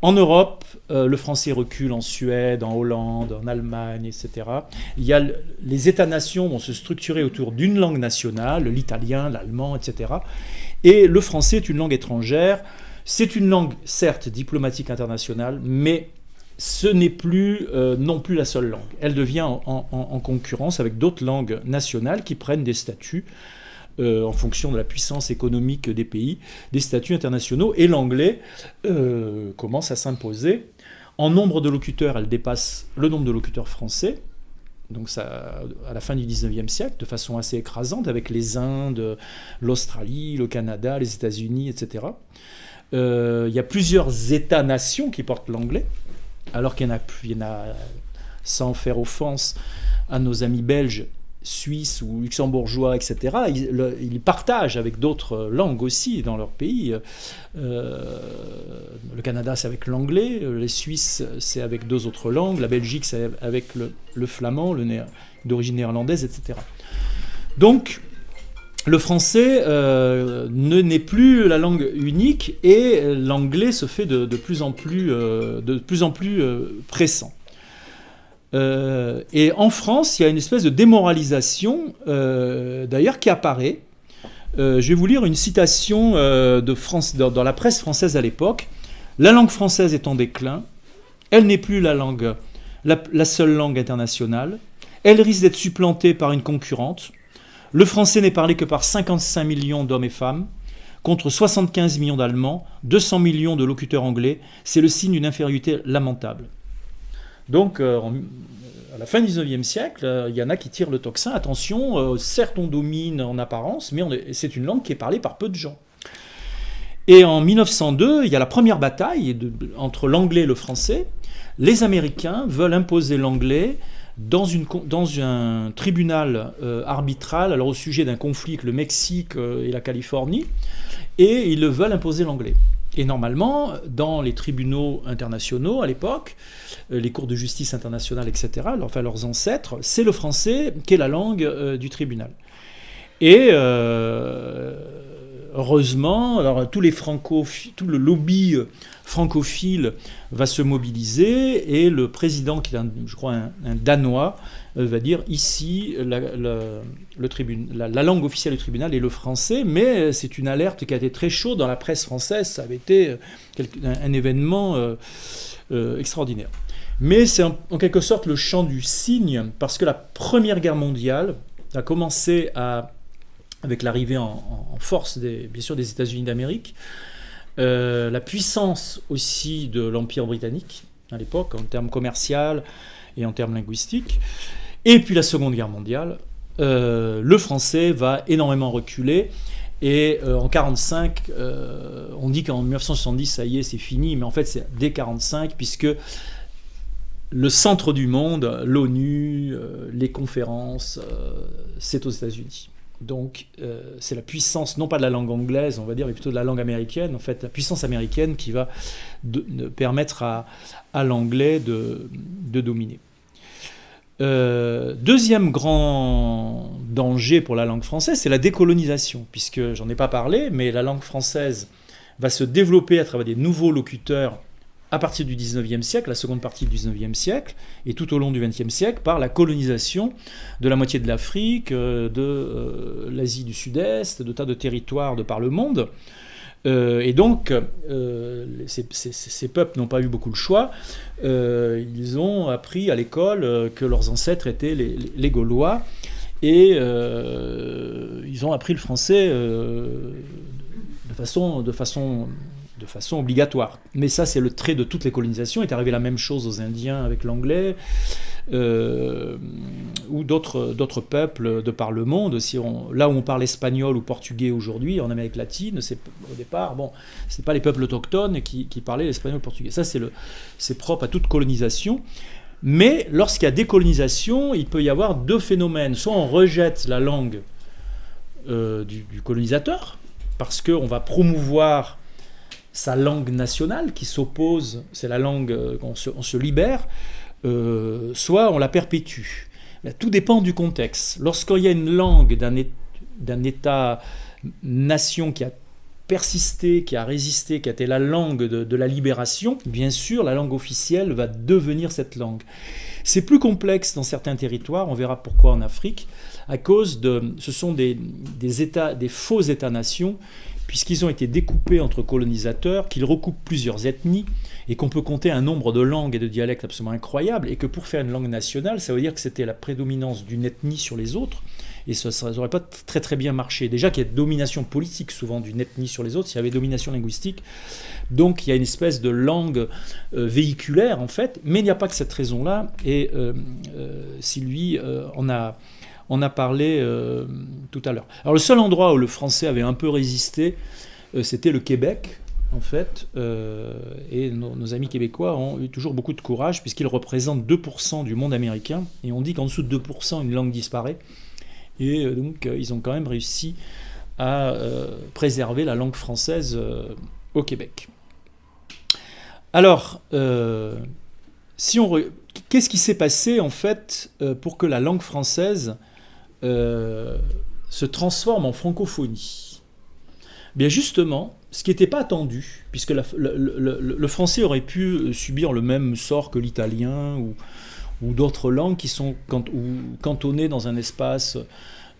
Speaker 2: En Europe, le français recule en Suède, en Hollande, en Allemagne, etc. Les États-nations vont se structurer autour d'une langue nationale, l'italien, l'allemand, etc. Et le français est une langue étrangère. C'est une langue, certes, diplomatique internationale, mais ce n'est plus non plus la seule langue. Elle devient en concurrence avec d'autres langues nationales qui prennent des statuts en fonction de la puissance économique des pays, des statuts internationaux. Et l'anglais commence à s'imposer. En nombre de locuteurs, elle dépasse le nombre de locuteurs français. Donc ça, à la fin du XIXe siècle, de façon assez écrasante, avec les Indes, l'Australie, le Canada, les États-Unis, etc. Il y a plusieurs États-nations qui portent l'anglais, alors qu'il y en a, sans faire offense à nos amis belges, suisses ou luxembourgeois, etc., ils partagent avec d'autres langues aussi dans leur pays. Le Canada, c'est avec l'anglais, les Suisses, c'est avec deux autres langues, la Belgique, c'est avec le flamand, d'origine néerlandaise, etc. Donc, le français n'est plus la langue unique et l'anglais se fait de plus en plus pressant. Et en France, il y a une espèce de démoralisation, d'ailleurs, qui apparaît. Je vais vous lire une citation dans la presse française à l'époque. « La langue française est en déclin. Elle n'est plus la seule langue internationale. Elle risque d'être supplantée par une concurrente. Le français n'est parlé que par 55 millions d'hommes et femmes, contre 75 millions d'Allemands, 200 millions de locuteurs anglais. C'est le signe d'une infériorité lamentable. » Donc, à la fin du XIXe siècle, il y en a qui tirent le tocsin. Attention, certes on domine en apparence, mais c'est une langue qui est parlée par peu de gens. Et en 1902, il y a la première bataille entre l'anglais et le français. Les Américains veulent imposer l'anglais dans un tribunal arbitral, alors au sujet d'un conflit avec le Mexique et la Californie, et ils veulent imposer l'anglais. Et normalement, dans les tribunaux internationaux à l'époque, les cours de justice internationale, etc., enfin leurs ancêtres, c'est le français qui est la langue du tribunal. Et heureusement, alors tout le lobby francophile va se mobiliser et le président, qui est je crois un Danois, va dire ici la langue officielle du tribunal est le français, mais c'est une alerte qui a été très chaude dans la presse française, ça avait été un événement extraordinaire. Mais c'est en quelque sorte le chant du cygne, parce que la Première Guerre mondiale a commencé avec l'arrivée en force bien sûr des États-Unis d'Amérique, la puissance aussi de l'Empire britannique à l'époque, en termes commerciaux et en termes linguistiques, et puis la Seconde Guerre mondiale, le français va énormément reculer. Et en 1945, on dit qu'en 1970, ça y est, c'est fini, mais en fait c'est dès 1945, puisque le centre du monde, l'ONU, les conférences, c'est aux États-Unis. Donc c'est la puissance, non pas de la langue anglaise, on va dire, mais plutôt de la langue américaine, en fait, la puissance américaine qui va permettre à l'anglais de dominer. Deuxième grand danger pour la langue française, c'est la décolonisation, puisque j'en ai pas parlé, mais la langue française va se développer à travers des nouveaux locuteurs à partir du 19e siècle, la seconde partie du 19e siècle, et tout au long du 20e siècle, par la colonisation de la moitié de l'Afrique, de l'Asie du Sud-Est, de tas de territoires de par le monde. Et donc, ces peuples n'ont pas eu beaucoup de choix. Ils ont appris à l'école que leurs ancêtres étaient les Gaulois, et ils ont appris le français de façon obligatoire. Mais ça, c'est le trait de toutes les colonisations. Il est arrivé la même chose aux Indiens avec l'anglais, ou d'autres peuples de par le monde. Là où on parle espagnol ou portugais aujourd'hui, en Amérique latine, au départ, c'est pas les peuples autochtones qui parlaient l'espagnol ou le portugais. Ça, c'est propre à toute colonisation. Mais lorsqu'il y a décolonisation, il peut y avoir deux phénomènes. Soit on rejette la langue du colonisateur, parce qu'on va promouvoir sa langue nationale qui s'oppose, c'est la langue on se libère, soit on la perpétue. Là, tout dépend du contexte. Lorsqu'il y a une langue d'un État-nation qui a persisté, qui a résisté, qui a été la langue de la libération, bien sûr, la langue officielle va devenir cette langue. C'est plus complexe dans certains territoires, on verra pourquoi en Afrique, à cause ce sont des faux États-nations, puisqu'ils ont été découpés entre colonisateurs, qu'ils recoupent plusieurs ethnies, et qu'on peut compter un nombre de langues et de dialectes absolument incroyables, et que pour faire une langue nationale, ça veut dire que c'était la prédominance d'une ethnie sur les autres, et ça n'aurait pas très très bien marché. Déjà qu'il y a domination politique souvent d'une ethnie sur les autres, il y avait domination linguistique, donc il y a une espèce de langue véhiculaire en fait, mais il n'y a pas que cette raison-là, et Sylvie on a parlé tout à l'heure. Alors le seul endroit où le français avait un peu résisté, c'était le Québec, en fait, et nos amis québécois ont eu toujours beaucoup de courage, puisqu'ils représentent 2% du monde américain, et on dit qu'en dessous de 2%, une langue disparaît, et donc ils ont quand même réussi à préserver la langue française au Québec. Alors, qu'est-ce qui s'est passé, en fait, pour que la langue française se transforme en francophonie? Bien justement, ce qui n'était pas attendu, puisque le français aurait pu subir le même sort que l'italien ou d'autres langues qui sont cantonnées dans un espace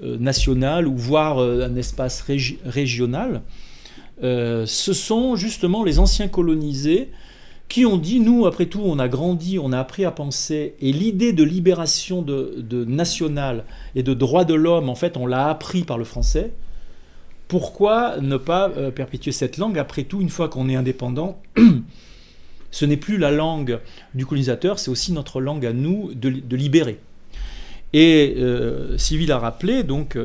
Speaker 2: national ou voire un espace régional, ce sont justement les anciens colonisés qui ont dit, nous, après tout, on a grandi, on a appris à penser, et l'idée de libération de national et de droits de l'homme, en fait, on l'a appris par le français. Pourquoi ne pas perpétuer cette langue? Après tout, une fois qu'on est indépendant, ce n'est plus la langue du colonisateur, c'est aussi notre langue à nous de libérer. Et Sylvie l'a rappelé, donc,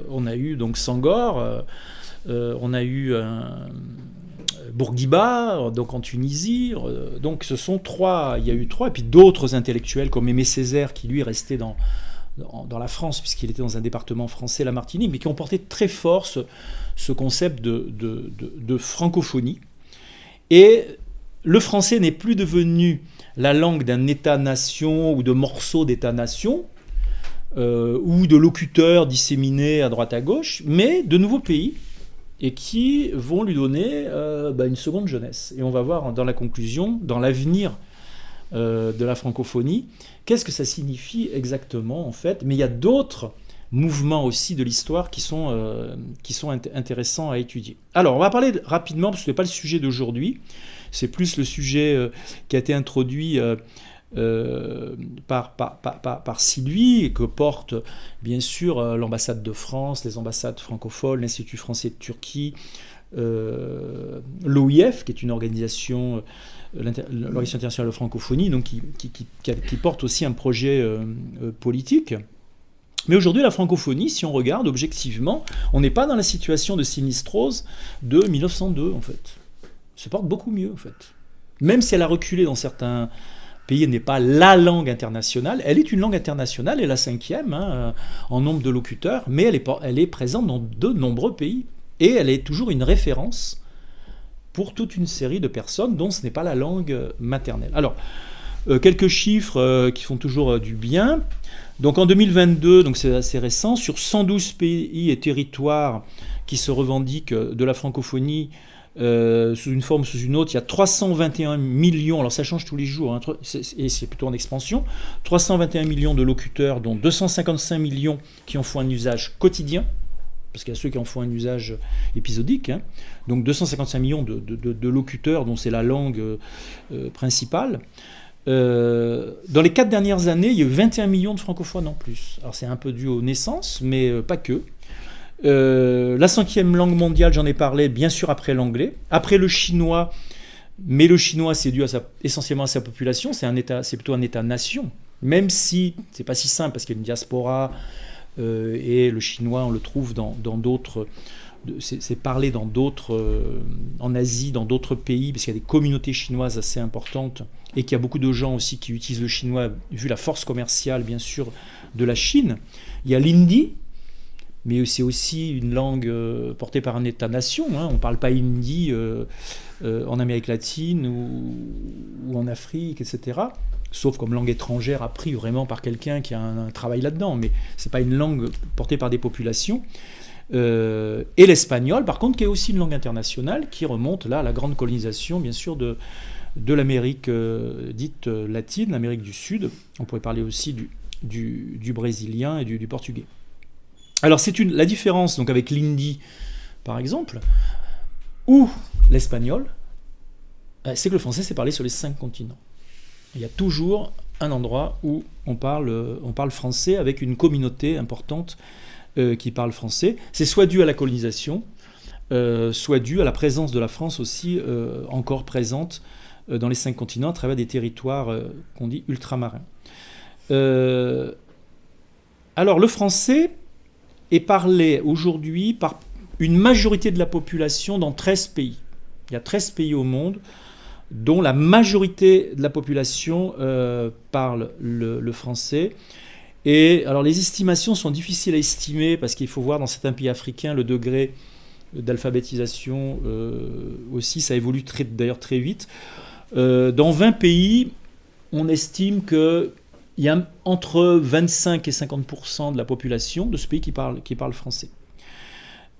Speaker 2: on a eu donc Senghor, on a eu Bourguiba, donc en Tunisie, donc ce sont trois, il y a eu trois, et puis d'autres intellectuels comme Aimé Césaire, qui lui est resté dans la France, puisqu'il était dans un département français, la Martinique, mais qui ont porté très fort ce concept de francophonie. Et le français n'est plus devenu la langue d'un État-nation ou de morceaux d'État-nation, ou de locuteurs disséminés à droite à gauche, mais de nouveaux pays et qui vont lui donner une seconde jeunesse. Et on va voir dans la conclusion, dans l'avenir de la francophonie, qu'est-ce que ça signifie exactement en fait. Mais il y a d'autres mouvements aussi de l'histoire qui sont intéressants à étudier. Alors, on va parler rapidement, parce que ce n'est pas le sujet d'aujourd'hui, c'est plus le sujet qui a été introduit par Sylvie, et que porte bien sûr l'ambassade de France, les ambassades francophones, l'Institut français de Turquie, l'OIF, qui est une organisation, l'Organisation internationale de francophonie, donc qui porte aussi un projet politique. Mais aujourd'hui, la francophonie, si on regarde objectivement, on n'est pas dans la situation de sinistrose de 1902, en fait. Elle se porte beaucoup mieux, en fait. Même si elle a reculé dans certains pays, elle n'est pas la langue internationale. Elle est une langue internationale, elle est la 5e en nombre de locuteurs, mais elle est présente dans de nombreux pays. Et elle est toujours une référence pour toute une série de personnes dont ce n'est pas la langue maternelle. Alors, quelques chiffres qui font toujours du bien. Donc en 2022, donc c'est assez récent, sur 112 pays et territoires qui se revendiquent de la francophonie sous une forme ou sous une autre, il y a 321 millions, alors ça change tous les jours, et c'est plutôt en expansion, 321 millions de locuteurs, dont 255 millions qui en font un usage quotidien, parce qu'il y a ceux qui en font un usage épisodique, donc 255 millions de locuteurs dont c'est la langue principale. Dans les 4 dernières années, il y a eu 21 millions de francophones en plus. Alors c'est un peu dû aux naissances, mais pas que. La 5e langue mondiale, j'en ai parlé, bien sûr après l'anglais. Après le chinois, mais le chinois c'est dû essentiellement à sa population, c'est plutôt un État-nation. Même si c'est pas si simple, parce qu'il y a une diaspora, et le chinois on le trouve dans d'autres... C'est parlé dans d'autres, en Asie, dans d'autres pays, parce qu'il y a des communautés chinoises assez importantes et qu'il y a beaucoup de gens aussi qui utilisent le chinois, vu la force commerciale, bien sûr, de la Chine. Il y a l'hindi, mais c'est aussi une langue portée par un État-nation. On ne parle pas hindi en Amérique latine ou en Afrique, etc. Sauf comme langue étrangère apprise vraiment par quelqu'un qui a un travail là-dedans. Mais ce n'est pas une langue portée par des populations. Et l'espagnol, par contre, qui est aussi une langue internationale, qui remonte là à la grande colonisation, bien sûr, de l'Amérique dite latine, l'Amérique du Sud. On pourrait parler aussi du brésilien et du portugais. Alors, la différence donc, avec l'hindi, par exemple, ou l'espagnol, c'est que le français, c'est parlé sur les 5 continents. Il y a toujours un endroit où on parle français avec une communauté importante qui parle français. C'est soit dû à la colonisation, soit dû à la présence de la France aussi encore présente dans les 5 continents à travers des territoires qu'on dit ultramarins. Alors le français est parlé aujourd'hui par une majorité de la population dans 13 pays. Il y a 13 pays au monde dont la majorité de la population parle le français. Et alors les estimations sont difficiles à estimer parce qu'il faut voir dans certains pays africains le degré d'alphabétisation aussi, ça évolue d'ailleurs très vite. Dans 20 pays, on estime qu'il y a entre 25 et 50% de la population de ce pays qui parle français.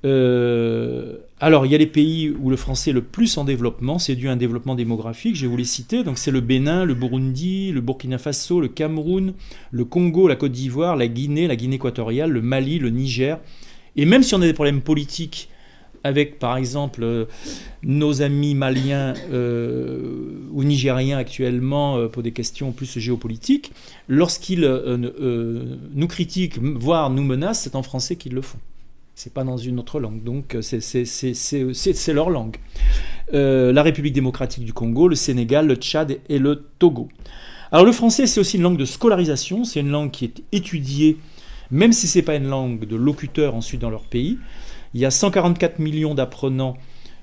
Speaker 2: Alors il y a les pays où le français est le plus en développement, c'est dû à un développement démographique, je vais vous les citer, donc c'est le Bénin, le Burundi, le Burkina Faso, le Cameroun, le Congo, la Côte d'Ivoire, la Guinée équatoriale, le Mali, le Niger, et même si on a des problèmes politiques avec par exemple nos amis maliens ou nigériens actuellement pour des questions plus géopolitiques, lorsqu'ils nous critiquent, voire nous menacent, c'est en français qu'ils le font. C'est pas dans une autre langue, donc c'est leur langue. La République démocratique du Congo, le Sénégal, le Tchad et le Togo. Alors le français, c'est aussi une langue de scolarisation, c'est une langue qui est étudiée, même si c'est pas une langue de locuteurs ensuite dans leur pays. Il y a 144 millions d'apprenants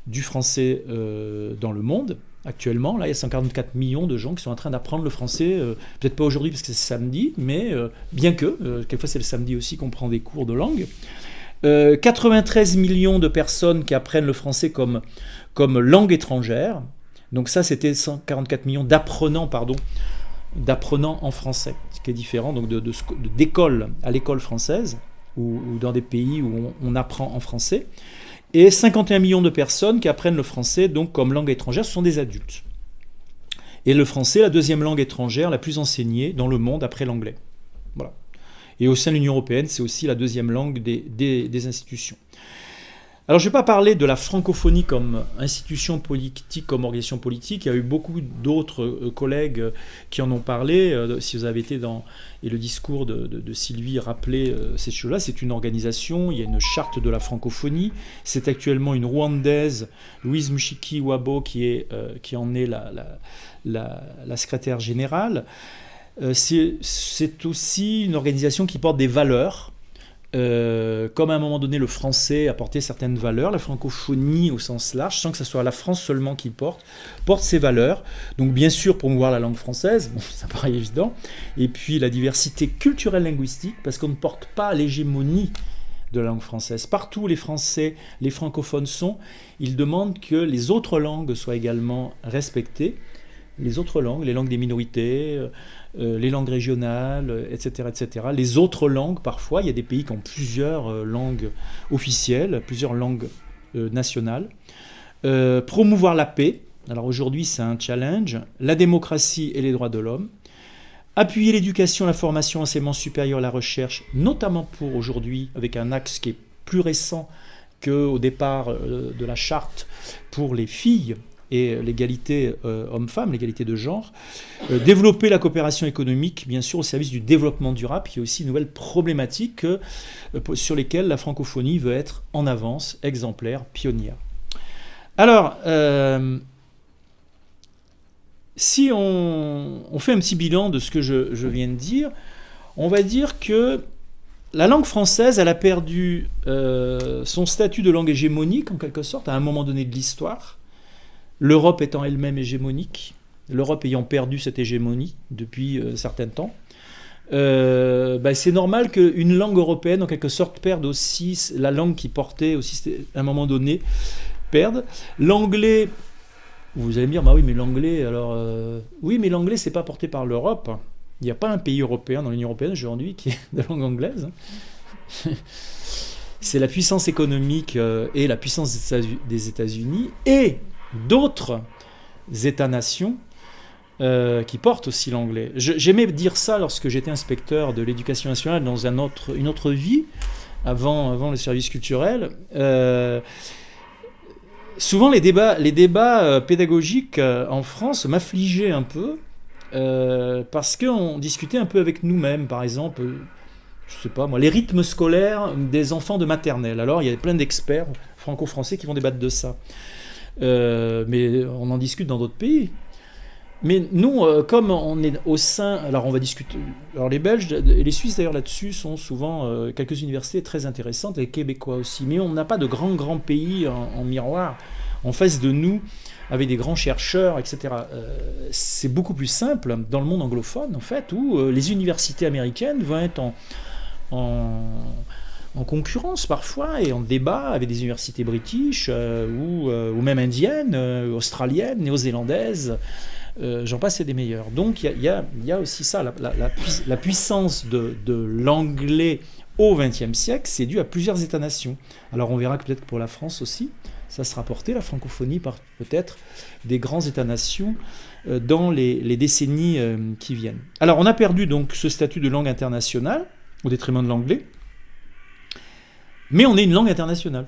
Speaker 2: du français dans le monde actuellement. Là, il y a 144 millions de gens qui sont en train d'apprendre le français, peut-être pas aujourd'hui parce que c'est samedi, mais bien que, quelquefois c'est le samedi aussi qu'on prend des cours de langue. 93 millions de personnes qui apprennent le français comme langue étrangère. Donc ça, c'était 144 millions d'apprenants en français, ce qui est différent donc d'école à l'école française ou dans des pays où on apprend en français. et 51 millions de personnes qui apprennent le français donc comme langue étrangère, ce sont des adultes. Et le français est la deuxième langue étrangère la plus enseignée dans le monde après l'anglais. Voilà. Et au sein de l'Union européenne, c'est aussi la deuxième langue des institutions. Alors, je ne vais pas parler de la francophonie comme institution politique, comme organisation politique. Il y a eu beaucoup d'autres collègues qui en ont parlé. Si vous avez été dans... Et le discours de Sylvie rappelait ces choses-là. C'est une organisation, il y a une charte de la francophonie. C'est actuellement une Rwandaise, Louise Mushiki-Wabo, qui en est la secrétaire générale. C'est aussi une organisation qui porte des valeurs. Comme à un moment donné le français a porté certaines valeurs, la francophonie au sens large, sans que ce soit la France seulement qui porte ces valeurs. Donc bien sûr promouvoir la langue française, bon, ça paraît évident, et puis la diversité culturelle linguistique, parce qu'on ne porte pas l'hégémonie de la langue française. Partout où les Français, les francophones sont, ils demandent que les autres langues soient également respectées. Les autres langues, les langues des minorités, les langues régionales, etc., etc. Les autres langues, parfois, il y a des pays qui ont plusieurs langues officielles, plusieurs langues nationales. Promouvoir la paix, alors aujourd'hui c'est un challenge, la démocratie et les droits de l'homme. Appuyer l'éducation, la formation, l'enseignement supérieur, la recherche, notamment pour aujourd'hui, avec un axe qui est plus récent qu'au départ de la charte pour les filles, et l'égalité homme-femme, l'égalité de genre. Développer la coopération économique, bien sûr, au service du développement durable. Il y a aussi une nouvelle problématique sur lesquelles la francophonie veut être en avance, exemplaire, pionnière. Alors, si on fait un petit bilan de ce que je viens de dire, on va dire que la langue française, elle a perdu son statut de langue hégémonique, en quelque sorte, à un moment donné de l'histoire. L'Europe étant elle-même hégémonique, l'Europe ayant perdu cette hégémonie depuis un certain temps, c'est normal qu'une langue européenne, en quelque sorte, perde aussi la langue qui portait aussi, à un moment donné, perde. L'anglais, vous allez me dire, bah oui, mais l'anglais, alors... oui, mais l'anglais, c'est pas porté par l'Europe. Il n'y a pas un pays européen dans l'Union européenne aujourd'hui qui est de langue anglaise. C'est la puissance économique et la puissance des États-Unis et d'autres États-nations qui portent aussi l'anglais. J'aimais dire ça lorsque j'étais inspecteur de l'éducation nationale dans une autre vie, avant le service culturel. Souvent, les débats pédagogiques en France m'affligeaient un peu parce qu'on discutait un peu avec nous-mêmes. Par exemple, je sais pas moi, les rythmes scolaires des enfants de maternelle. Alors, il y a plein d'experts franco-français qui vont débattre de ça. Mais on en discute dans d'autres pays. Mais nous, comme on est au sein... Alors on va discuter... Alors les Belges et les Suisses d'ailleurs là-dessus sont souvent quelques universités très intéressantes, les Québécois aussi. Mais on n'a pas de grands pays en miroir en face de nous, avec des grands chercheurs, etc. C'est beaucoup plus simple dans le monde anglophone, en fait, où les universités américaines vont être en concurrence parfois et en débat avec des universités british ou même indiennes, australiennes, néo-zélandaises, j'en passe et des meilleurs. Donc il y a aussi ça, la puissance de l'anglais au XXe siècle, c'est dû à plusieurs États-nations. Alors on verra que peut-être que pour la France aussi, ça sera porté, la francophonie, par peut-être des grands États-nations dans les décennies qui viennent. Alors on a perdu donc ce statut de langue internationale au détriment de l'anglais. Mais on est une langue internationale.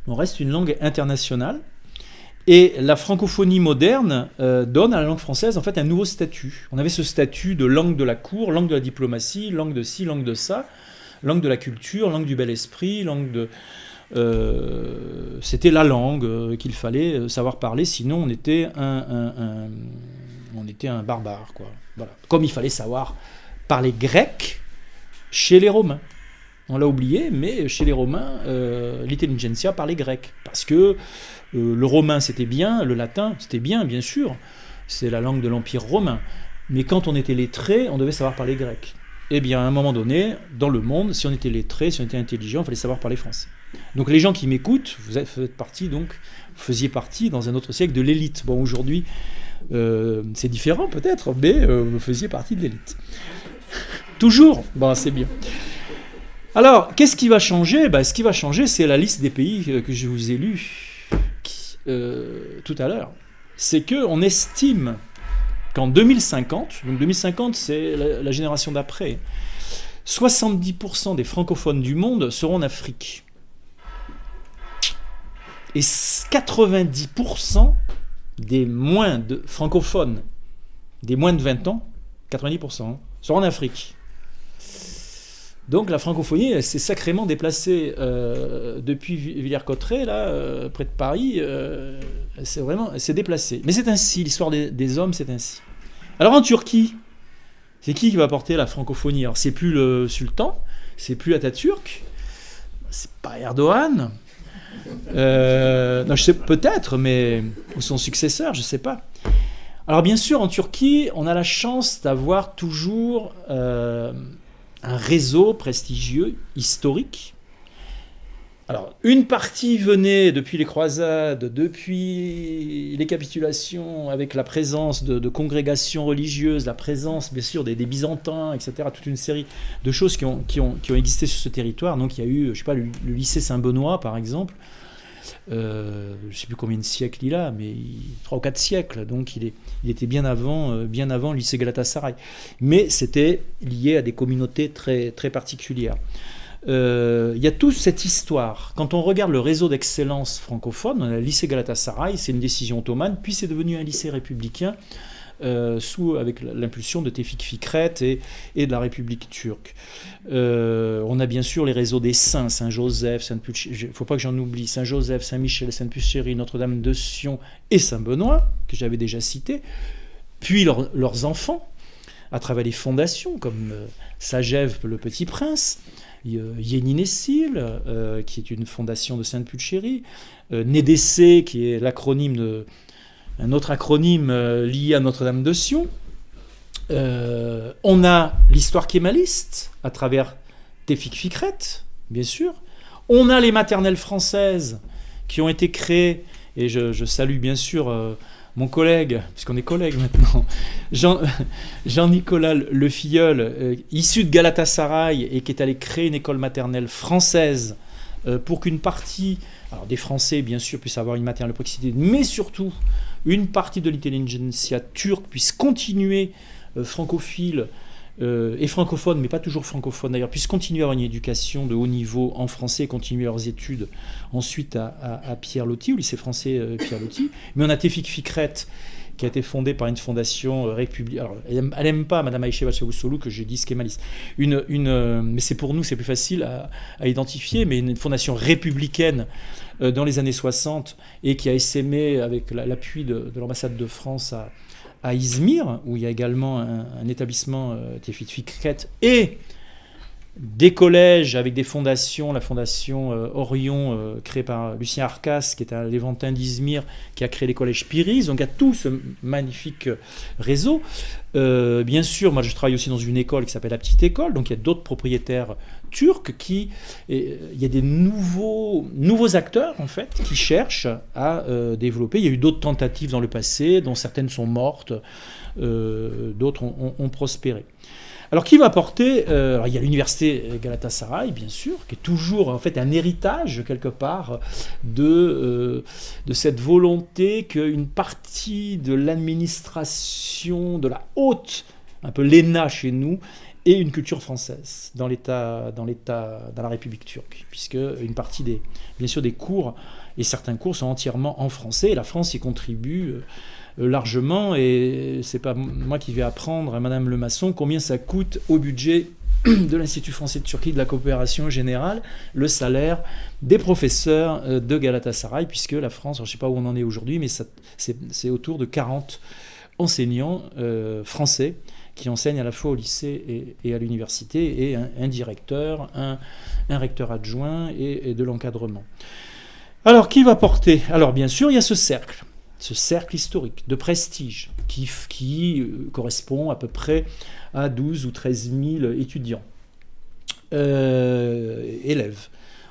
Speaker 2: On reste une langue internationale. Et la francophonie moderne donne à la langue française en fait un nouveau statut. On avait ce statut de langue de la cour, langue de la diplomatie, langue de ci, langue de ça, langue de la culture, langue du bel esprit, langue de... c'était la langue qu'il fallait savoir parler, sinon on était un barbare, quoi. Voilà. Comme il fallait savoir parler grec chez les Romains. On l'a oublié, mais chez les Romains, l'intelligentsia parlait grec. Parce que le romain, c'était bien, le latin, c'était bien sûr. C'est la langue de l'Empire romain. Mais quand on était lettré, on devait savoir parler grec. Eh bien, à un moment donné, dans le monde, si on était lettré, si on était intelligent, il fallait savoir parler français. Donc les gens qui m'écoutent, vous faisiez partie dans un autre siècle de l'élite. Bon, aujourd'hui, c'est différent peut-être, mais vous faisiez partie de l'élite. Toujours, bon, c'est bien. Alors, qu'est-ce qui va changer? Ce qui va changer, c'est la liste des pays que je vous ai lus tout à l'heure. C'est qu'on estime qu'en 2050, donc 2050 c'est la génération d'après, 70% des francophones du monde seront en Afrique. Et 90% des moins de francophones, des moins de 20 ans, 90%, seront en Afrique. Donc la francophonie s'est sacrément déplacée depuis Villers-Cotterêts, là, près de Paris. Elle s'est déplacée. Mais c'est ainsi, l'histoire des hommes, c'est ainsi. Alors en Turquie, c'est qui va porter la francophonie? Alors c'est plus le sultan, c'est plus Atatürk, c'est pas Erdogan. Non, je sais peut-être, mais ou son successeur, je sais pas. Alors bien sûr, en Turquie, on a la chance d'avoir toujours un réseau prestigieux, historique. Alors, une partie venait depuis les croisades, depuis les capitulations, avec la présence de congrégations religieuses, la présence, bien sûr, des Byzantins, etc., toute une série de choses qui ont existé sur ce territoire. Donc, il y a eu, je sais pas, le lycée Saint-Benoît, par exemple. Je ne sais plus combien de siècles il a, mais 3 ou 4 siècles, donc il était bien avant le lycée Galatasaray. Mais c'était lié à des communautés très, très particulières. Il y a toute cette histoire. Quand on regarde le réseau d'excellence francophone, le lycée Galatasaray, c'est une décision ottomane, puis c'est devenu un lycée républicain avec l'impulsion de Tevfik Fikret et de la République turque. On a bien sûr les réseaux des saints, Saint-Joseph, il ne faut pas que j'en oublie, Saint-Joseph, Saint-Michel, Sainte-Pulchérie, Notre-Dame de Sion et Saint-Benoît, que j'avais déjà cité, puis leurs enfants, à travers les fondations comme Sagève, le Petit Prince, Yeni-Nessil, qui est une fondation de Sainte-Pulchérie, Nédécé, qui est un autre acronyme lié à Notre-Dame de Sion. On a l'histoire kémaliste à travers Tevfik Fikret, bien sûr. On a les maternelles françaises qui ont été créées, et je salue bien sûr mon collègue, puisqu'on est collègues maintenant, Jean-Nicolas Le Filleul, issu de Galatasaray et qui est allé créer une école maternelle française pour qu'une partie, alors des Français bien sûr, puissent avoir une maternelle de proximité, mais surtout une partie de l'intelligentsia turque puisse continuer francophile et francophone, mais pas toujours francophone d'ailleurs, puisse continuer à avoir une éducation de haut niveau en français et continuer leurs études ensuite à Pierre-Loti, au lycée français Pierre-Loti. Mais on a Tevfik Fikret, qui a été fondée par une fondation républicaine. Alors, elle n'aime pas, Madame Aïché Chavusoglu, que je dise kémaliste. Mais c'est pour nous, c'est plus facile à identifier, mais une fondation républicaine dans les années 60 et qui a essaimé avec l'appui de l'ambassade de France à Izmir, où il y a également un établissement Tevfik Fikret et des collèges avec des fondations, la fondation Orion créée par Lucien Arcas, qui est un Léventin d'Izmir, qui a créé les collèges Piriz. Donc il y a tout ce magnifique réseau. Bien sûr, moi je travaille aussi dans une école qui s'appelle la Petite École, donc il y a d'autres propriétaires turcs il y a des nouveaux acteurs en fait qui cherchent à développer. Il y a eu d'autres tentatives dans le passé, dont certaines sont mortes, d'autres ont prospéré. Alors, qui va porter il y a l'université Galatasaray, bien sûr, qui est toujours en fait un héritage, quelque part, de cette volonté qu'une partie de l'administration, de la haute, un peu l'ENA chez nous, ait une culture française dans la République turque, puisque une partie bien sûr, des cours, et certains cours sont entièrement en français, et la France y contribue largement, et c'est pas moi qui vais apprendre à Madame Lemasson combien ça coûte au budget de l'Institut français de Turquie de la coopération générale le salaire des professeurs de Galatasaray, puisque la France, je ne sais pas où on en est aujourd'hui, mais c'est autour de 40 enseignants français qui enseignent à la fois au lycée et à l'université, et un directeur, un recteur adjoint et de l'encadrement. Alors, qui va porter? Alors, bien sûr, il y a ce cercle historique de prestige qui correspond à peu près à 12 ou 13 000 étudiants, élèves.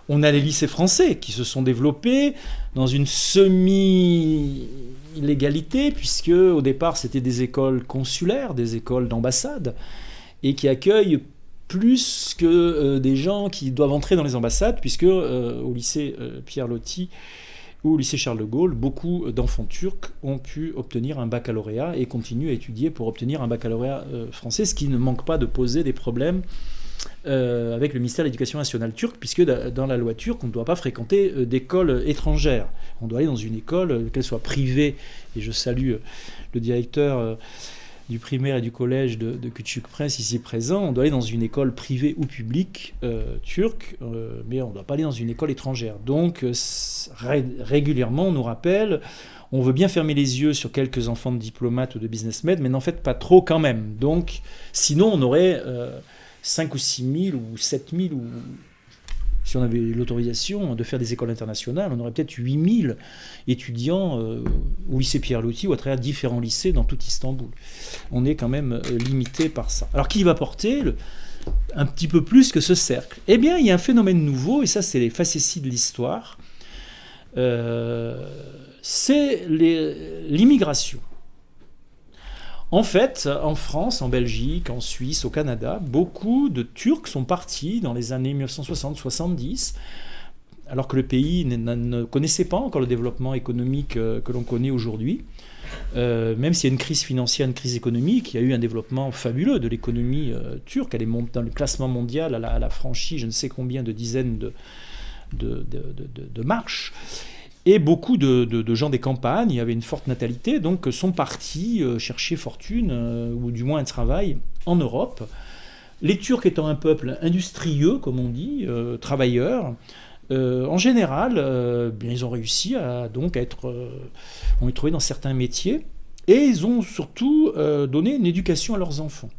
Speaker 2: On a les lycées français qui se sont développés dans une semi-illégalité, puisque au départ c'était des écoles consulaires, des écoles d'ambassade, et qui accueillent plus que des gens qui doivent entrer dans les ambassades, puisque au lycée Pierre Loti ou au lycée Charles de Gaulle, beaucoup d'enfants turcs ont pu obtenir un baccalauréat et continuent à étudier pour obtenir un baccalauréat français, ce qui ne manque pas de poser des problèmes avec le ministère de l'Éducation nationale turc, puisque dans la loi turque, on ne doit pas fréquenter d'écoles étrangères. On doit aller dans une école, qu'elle soit privée, et je salue le directeur du primaire et du collège de Küçükprens ici présent, on doit aller dans une école privée ou publique turque, mais on ne doit pas aller dans une école étrangère. Donc régulièrement on nous rappelle, on veut bien fermer les yeux sur quelques enfants de diplomates ou de businessmen, mais n'en faites pas trop quand même. Donc sinon on aurait 5 ou 6 000 ou 7 000 ou... Si on avait l'autorisation de faire des écoles internationales, on aurait peut-être 8 000 étudiants au lycée Pierre Loti ou à travers différents lycées dans tout Istanbul. On est quand même limité par ça. Alors qui va porter un petit peu plus que ce cercle? Eh bien, il y a un phénomène nouveau, et ça c'est les facéties de l'histoire, c'est l'immigration. En fait, en France, en Belgique, en Suisse, au Canada, beaucoup de Turcs sont partis dans les années 1960-70, alors que le pays ne connaissait pas encore le développement économique que l'on connaît aujourd'hui. Même s'il y a une crise financière, une crise économique, il y a eu un développement fabuleux de l'économie turque. Elle est dans le classement mondial, elle a franchi je ne sais combien de dizaines de marches. Et beaucoup de gens des campagnes, il y avait une forte natalité, donc sont partis chercher fortune, ou du moins un travail, en Europe. Les Turcs étant un peuple industrieux, comme on dit, travailleurs, en général, bien, ils ont réussi à être, on les trouvait dans certains métiers, et ils ont surtout donné une éducation à leurs enfants.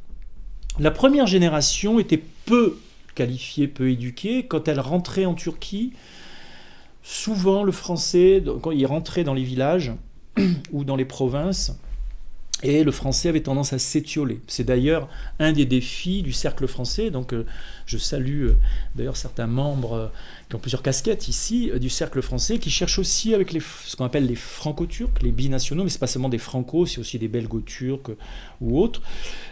Speaker 2: La première génération était peu qualifiée, peu éduquée. Quand elle rentrait en Turquie, souvent, le français, quand il rentrait dans les villages ou dans les provinces, et le français avait tendance à s'étioler. C'est d'ailleurs un des défis du cercle français. Donc, je salue d'ailleurs certains membres qui ont plusieurs casquettes ici du cercle français, qui cherchent aussi avec ce qu'on appelle les franco-turcs, les binationaux, mais ce n'est pas seulement des franco, c'est aussi des belgo-turcs ou autres,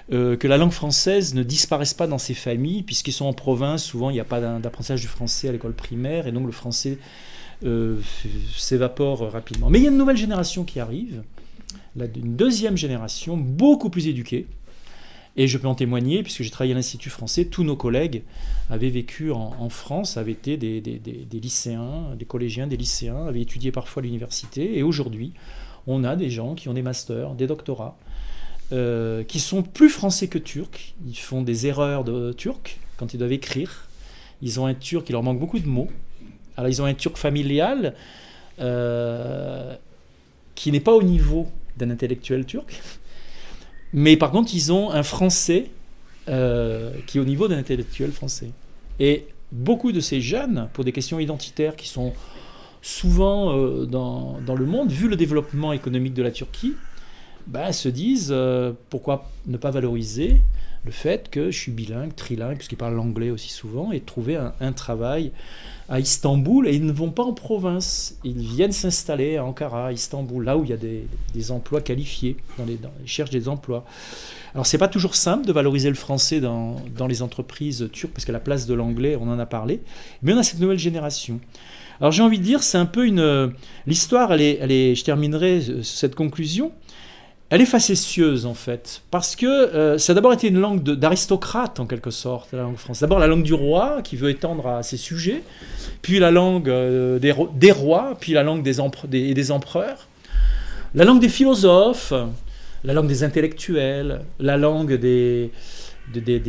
Speaker 2: que la langue française ne disparaisse pas dans ces familles, puisqu'ils sont en province. Souvent, il n'y a pas d'apprentissage du français à l'école primaire, et donc le français s'évapore rapidement. Mais il y a une nouvelle génération qui arrive, une deuxième génération beaucoup plus éduquée, et je peux en témoigner puisque j'ai travaillé à l'Institut français. Tous nos collègues avaient vécu en France, avaient été des lycéens, des collégiens, des lycéens, avaient étudié parfois à l'université, et aujourd'hui on a des gens qui ont des masters, des doctorats, qui sont plus français que turcs. Ils font des erreurs de turc quand ils doivent écrire. Ils ont un turc, il leur manque beaucoup de mots. Alors ils ont un turc familial qui n'est pas au niveau d'un intellectuel turc, mais par contre ils ont un français qui est au niveau d'un intellectuel français. Et beaucoup de ces jeunes, pour des questions identitaires qui sont souvent dans le monde, vu le développement économique de la Turquie, se disent pourquoi ne pas valoriser le fait que je suis bilingue, trilingue, puisqu'ils parlent l'anglais aussi souvent, et trouver un travail à Istanbul, et ils ne vont pas en province. Ils viennent s'installer à Ankara, à Istanbul, là où il y a des emplois qualifiés, ils cherchent des emplois. Alors c'est pas toujours simple de valoriser le français dans les entreprises turques, parce que la place de l'anglais, on en a parlé, mais on a cette nouvelle génération. Alors j'ai envie de dire, c'est un peu l'histoire, elle est, je terminerai cette conclusion, elle est facétieuse en fait, parce que ça a d'abord été une langue d'aristocrate en quelque sorte, la langue française. D'abord la langue du roi qui veut étendre à ses sujets, puis la langue des rois, puis la langue des empereurs, la langue des philosophes, la langue des intellectuels, la langue des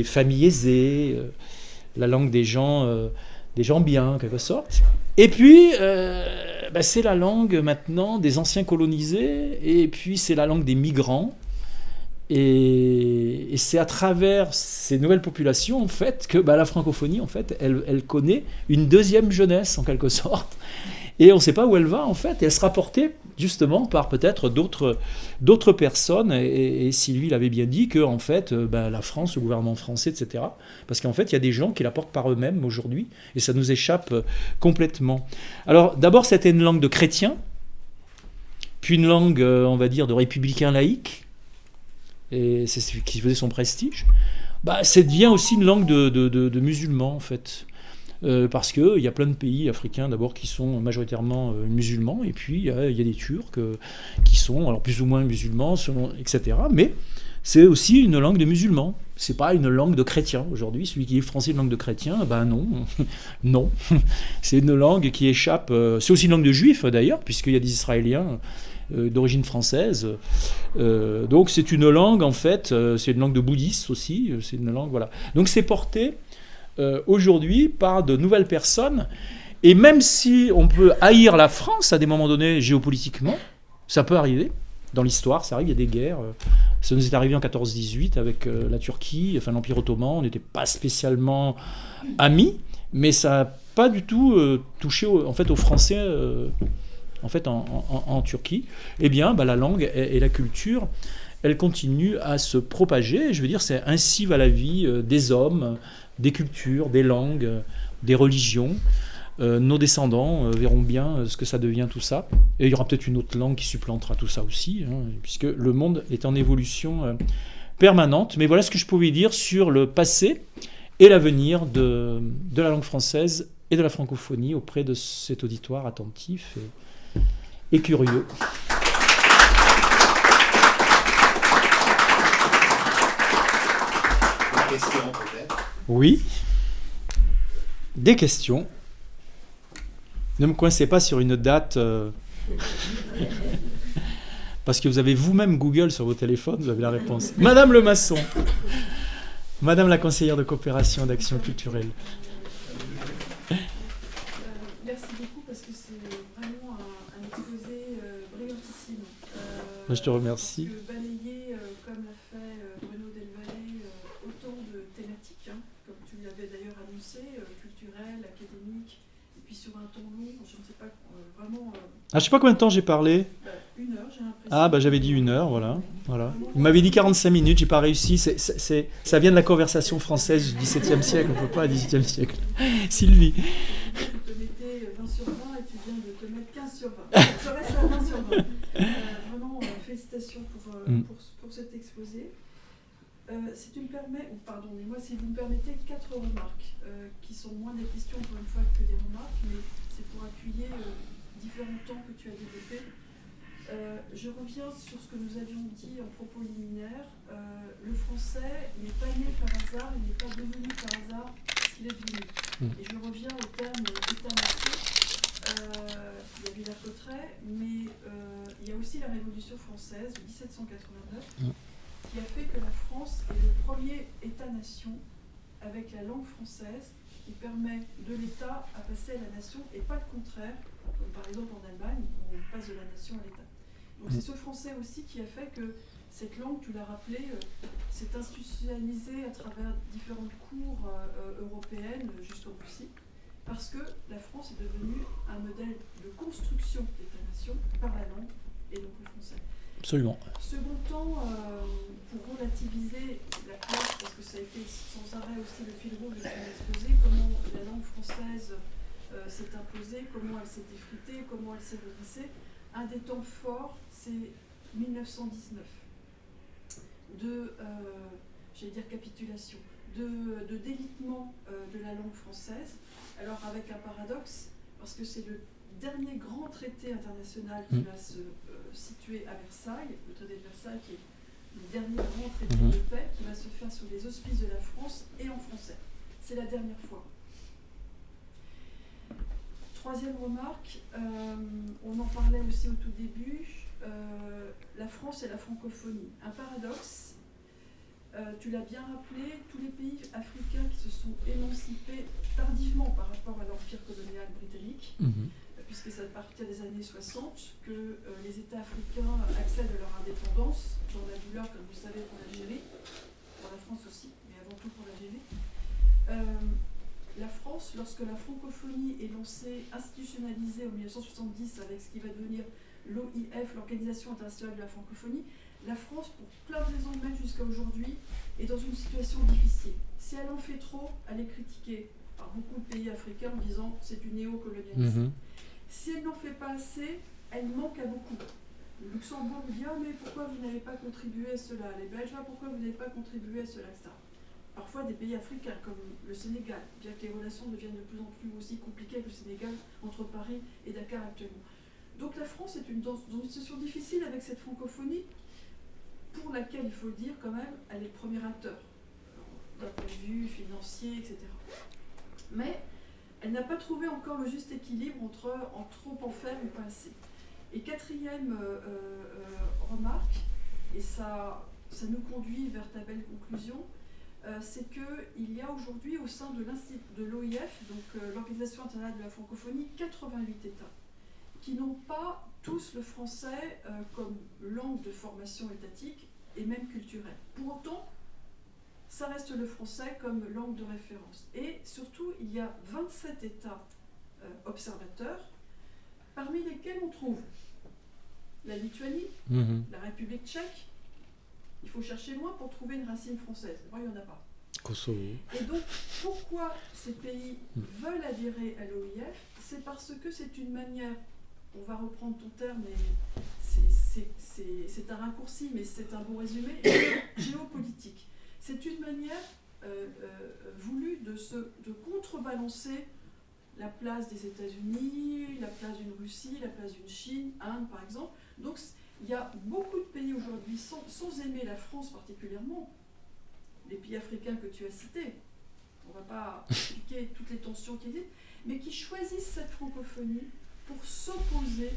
Speaker 2: familles aisées, la langue des gens bien en quelque sorte. Et puis, c'est la langue maintenant des anciens colonisés, et puis c'est la langue des migrants. Et c'est à travers ces nouvelles populations, en fait, que la francophonie, en fait, elle connaît une deuxième jeunesse, en quelque sorte. Et on ne sait pas où elle va, en fait. Et elle sera portée, justement, par peut-être d'autres personnes. Et Sylvie l'avait bien dit, que, en fait, la France, le gouvernement français, etc. Parce qu'en fait, il y a des gens qui la portent par eux-mêmes aujourd'hui. Et ça nous échappe complètement. Alors, d'abord, c'était une langue de chrétiens. Puis une langue, on va dire, de républicains laïcs. Et c'est ce qui faisait son prestige. Ça devient aussi une langue de musulmans, en fait. Parce qu'il y a plein de pays africains d'abord qui sont majoritairement musulmans, et puis il y a des Turcs qui sont alors plus ou moins musulmans, etc. Mais c'est aussi une langue de musulmans. C'est pas une langue de chrétiens aujourd'hui. Celui qui est français une langue de chrétien, non, non. C'est une langue qui échappe. C'est aussi une langue de juifs d'ailleurs, puisqu'il y a des Israéliens d'origine française. Donc c'est une langue en fait. C'est une langue de bouddhistes aussi. C'est une langue voilà. Donc c'est porté aujourd'hui par de nouvelles personnes. Et même si on peut haïr la France à des moments donnés géopolitiquement, ça peut arriver. Dans l'histoire, ça arrive, il y a des guerres. Ça nous est arrivé en 14-18 avec la Turquie, enfin l'Empire ottoman. On n'était pas spécialement amis, mais ça n'a pas du tout touché en fait, aux Français en, fait, en Turquie. Eh bien, la langue et la culture, elles continuent à se propager. Je veux dire, c'est ainsi va la vie des hommes, des cultures, des langues, des religions. Nos descendants verront bien ce que ça devient tout ça. Et il y aura peut-être une autre langue qui supplantera tout ça aussi, puisque le monde est en évolution permanente. Mais voilà ce que je pouvais dire sur le passé et l'avenir de la langue française et de la francophonie auprès de cet auditoire attentif et curieux.
Speaker 1: Des questions peut-être?
Speaker 2: Oui. Des questions. Ne me coincez pas sur une date, parce que vous avez vous-même Google sur vos téléphones, vous avez la réponse. Madame Le Maçon, Madame la conseillère de coopération et d'action culturelle.
Speaker 3: Merci beaucoup parce que c'est vraiment un exposé brillantissime.
Speaker 2: Je te remercie.
Speaker 3: Parce que balayer, comme l'a fait Bruno Delvallée, autant de thématiques, comme tu l'avais d'ailleurs annoncé, culturelles, académiques, puis sur un ton long, je ne sais pas, vraiment...
Speaker 2: je ne sais pas combien de temps j'ai parlé.
Speaker 3: 1 heure, j'ai l'impression.
Speaker 2: J'avais dit 1 heure, voilà. Il m'avait dit 45 minutes, j'ai pas réussi. Ça vient de la conversation française du XVIIe siècle, on ne peut pas au XVIIIe siècle. Sylvie.
Speaker 3: Tu te mettais 20 sur 20 et tu viens de te mettre 15 sur 20. Je reste à 20 sur 20. Vraiment, félicitations pour cet exposé. Si tu me permets, pardonnez-moi, si vous me permettez, 4 remarques qui sont moins des questions pour une fois que des remarques, mais c'est pour appuyer différents temps que tu as développés. Je reviens sur ce que nous avions dit en propos liminaire. Le français n'est pas né par hasard, il n'est pas devenu par hasard ce qu'il est devenu. Et je reviens au terme d'État-nation. Il y a eu la Cotterêts, mais il y a aussi la Révolution française de 1789. Qui a fait que la France est le premier État-nation avec la langue française qui permet de l'État à passer à la nation et pas le contraire, comme par exemple en Allemagne où on passe de la nation à l'État. Donc c'est ce français aussi qui a fait que cette langue, tu l'as rappelé, s'est institutionnalisée à travers différentes cours européennes jusqu'en Russie, parce que la France est devenue un modèle de construction d'État-nation par la langue et donc le français.
Speaker 2: Absolument.
Speaker 3: Second temps, pour relativiser la place, parce que ça a été sans arrêt aussi le fil rouge de ton exposé, comment la langue française s'est imposée, comment elle s'est effritée, comment elle s'est dévissée. Un des temps forts, c'est 1919, j'allais dire capitulation, de délitement de la langue française. Alors avec un paradoxe, parce que c'est le dernier grand traité international qui va se situer à Versailles, le traité de Versailles qui est le dernier grand traité de paix qui va se faire sous les auspices de la France et en français. C'est la dernière fois. Troisième remarque, on en parlait aussi au tout début, la France et la francophonie. Un paradoxe, tu l'as bien rappelé, tous les pays africains qui se sont émancipés tardivement par rapport à l'empire colonial britannique, puisque c'est à partir des années 60 que les États africains accèdent à leur indépendance, dans la douleur, comme vous le savez, pour l'Algérie, pour la France aussi, mais avant tout pour l'Algérie. La France, lorsque la francophonie est lancée, institutionnalisée en 1970 avec ce qui va devenir l'OIF, l'Organisation internationale de la francophonie, la France, pour plein de raisons, même jusqu'à aujourd'hui, est dans une situation difficile. Si elle en fait trop, elle est critiquée par beaucoup de pays africains en disant c'est du néocolonialisme. Si elle n'en fait pas assez, elle manque à beaucoup. Le Luxembourg dit mais pourquoi vous n'avez pas contribué à cela? Les Belges, pourquoi vous n'avez pas contribué à cela, etc. parfois des pays africains, comme le Sénégal, bien que les relations deviennent de plus en plus aussi compliquées avec le Sénégal, entre Paris et Dakar actuellement. Donc la France est dans une situation difficile avec cette francophonie, pour laquelle, il faut le dire quand même, elle est le premier acteur, d'un point de vue financier, etc. Mais elle n'a pas trouvé encore le juste équilibre entre en trop en faire ou pas assez. Et quatrième remarque, et ça nous conduit vers ta belle conclusion, c'est qu'il y a aujourd'hui au sein de l'OIF, donc l'Organisation internationale de la francophonie, 88 États qui n'ont pas tous le français comme langue de formation étatique et même culturelle. Pour autant, ça reste le français comme langue de référence. Et surtout, il y a 27 États observateurs, parmi lesquels on trouve la Lituanie, la République tchèque. Il faut chercher loin pour trouver une racine française. Moi, il n'y en a pas.
Speaker 2: Kosovo.
Speaker 3: Et donc, pourquoi ces pays veulent adhérer à l'OIF? C'est parce que c'est une manière, on va reprendre ton terme, et c'est un raccourci, mais c'est un bon résumé, géopolitique. C'est une manière voulue de contrebalancer la place des États-Unis, la place d'une Russie, la place d'une Chine, Inde par exemple. Donc il y a beaucoup de pays aujourd'hui, sans aimer la France particulièrement, les pays africains que tu as cités, on ne va pas expliquer toutes les tensions qui existent, mais qui choisissent cette francophonie pour s'opposer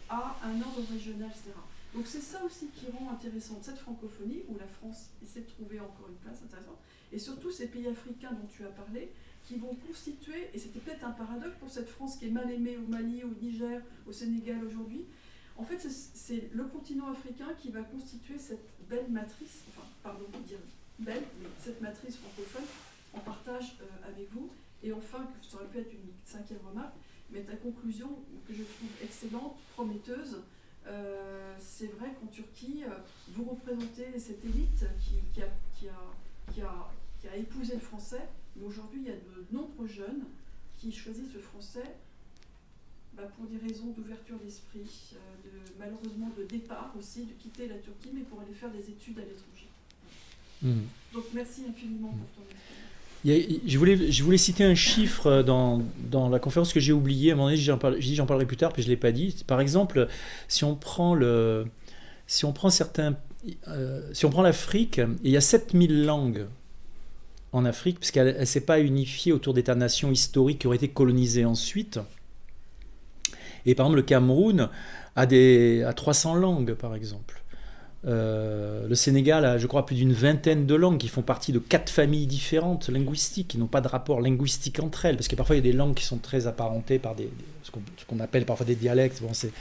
Speaker 3: à un ordre régional, etc. Donc c'est ça aussi qui rend intéressante cette francophonie, où la France essaie de trouver encore une place intéressante, et surtout ces pays africains dont tu as parlé, qui vont constituer, et c'était peut-être un paradoxe pour cette France qui est mal aimée au Mali, au Niger, au Sénégal aujourd'hui, en fait c'est le continent africain qui va constituer cette belle matrice, enfin pardon de dire belle, mais cette matrice francophone en partage avec vous. Et enfin, ça aurait pu être une cinquième remarque, mais ta conclusion que je trouve excellente, prometteuse, c'est vrai qu'en Turquie, vous représentez cette élite qui a épousé le français, mais aujourd'hui il y a de nombreux jeunes qui choisissent le français pour des raisons d'ouverture d'esprit, malheureusement de départ aussi, de quitter la Turquie, mais pour aller faire des études à l'étranger. Donc merci infiniment pour ton expérience.
Speaker 2: Je voulais citer un chiffre dans la conférence que j'ai oublié. À un moment donné, j'ai dit j'en parlerai plus tard, puis je ne l'ai pas dit. Par exemple, si on prend l'Afrique, il y a 7000 langues en Afrique, puisqu'elle ne s'est pas unifiée autour d'États-nations historiques qui auraient été colonisées ensuite. Et par exemple, le Cameroun a 300 langues, par exemple. Le Sénégal a, je crois, plus d'une vingtaine de langues qui font partie de 4 familles différentes linguistiques, qui n'ont pas de rapport linguistique entre elles, parce que parfois il y a des langues qui sont très apparentées par ce qu'on appelle parfois des dialectes. Bon, c'est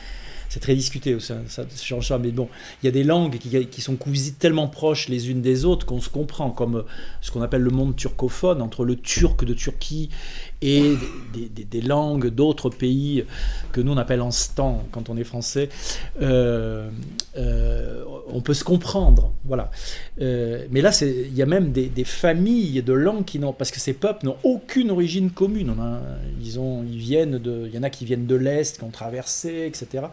Speaker 2: très discuté, ça change ça, mais bon, il y a des langues qui sont cousues tellement proches les unes des autres qu'on se comprend, comme ce qu'on appelle le monde turcophone, entre le turc de Turquie et des langues d'autres pays que nous on appelle en stan quand on est français. On peut se comprendre, voilà. Mais là, il y a même des familles de langues parce que ces peuples n'ont aucune origine commune. Il y en a qui viennent de l'Est, qui ont traversé, etc.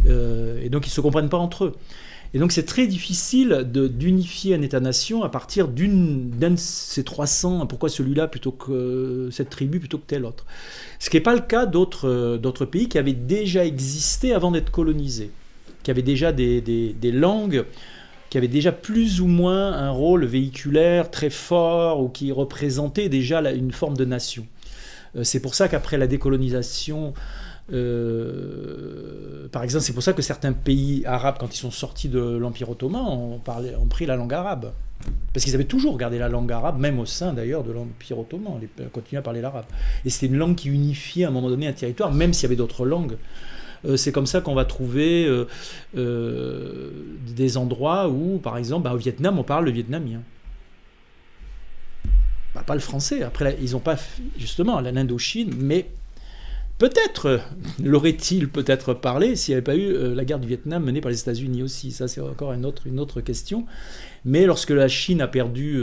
Speaker 2: Et donc ils ne se comprennent pas entre eux. Et donc c'est très difficile d'unifier un État-nation à partir d'un de ces 300, pourquoi celui-là plutôt que cette tribu plutôt que telle autre. Ce qui n'est pas le cas d'autres pays qui avaient déjà existé avant d'être colonisés, qui avaient déjà des langues, qui avaient déjà plus ou moins un rôle véhiculaire très fort, ou qui représentaient déjà une forme de nation. C'est pour ça qu'après la décolonisation, par exemple, c'est pour ça que certains pays arabes, quand ils sont sortis de l'Empire ottoman, ont pris la langue arabe. Parce qu'ils avaient toujours gardé la langue arabe, même au sein d'ailleurs de l'Empire ottoman, ils continuaient à parler l'arabe. Et c'était une langue qui unifiait à un moment donné un territoire, même s'il y avait d'autres langues. C'est comme ça qu'on va trouver des endroits où, par exemple, au Vietnam, on parle le vietnamien. Pas le français. Après, ils n'ont pas, justement, l'Indochine, mais peut-être l'aurait-il peut-être parlé s'il n'y avait pas eu la guerre du Vietnam menée par les États-Unis aussi. Ça, c'est encore une autre question. Mais lorsque la Chine a perdu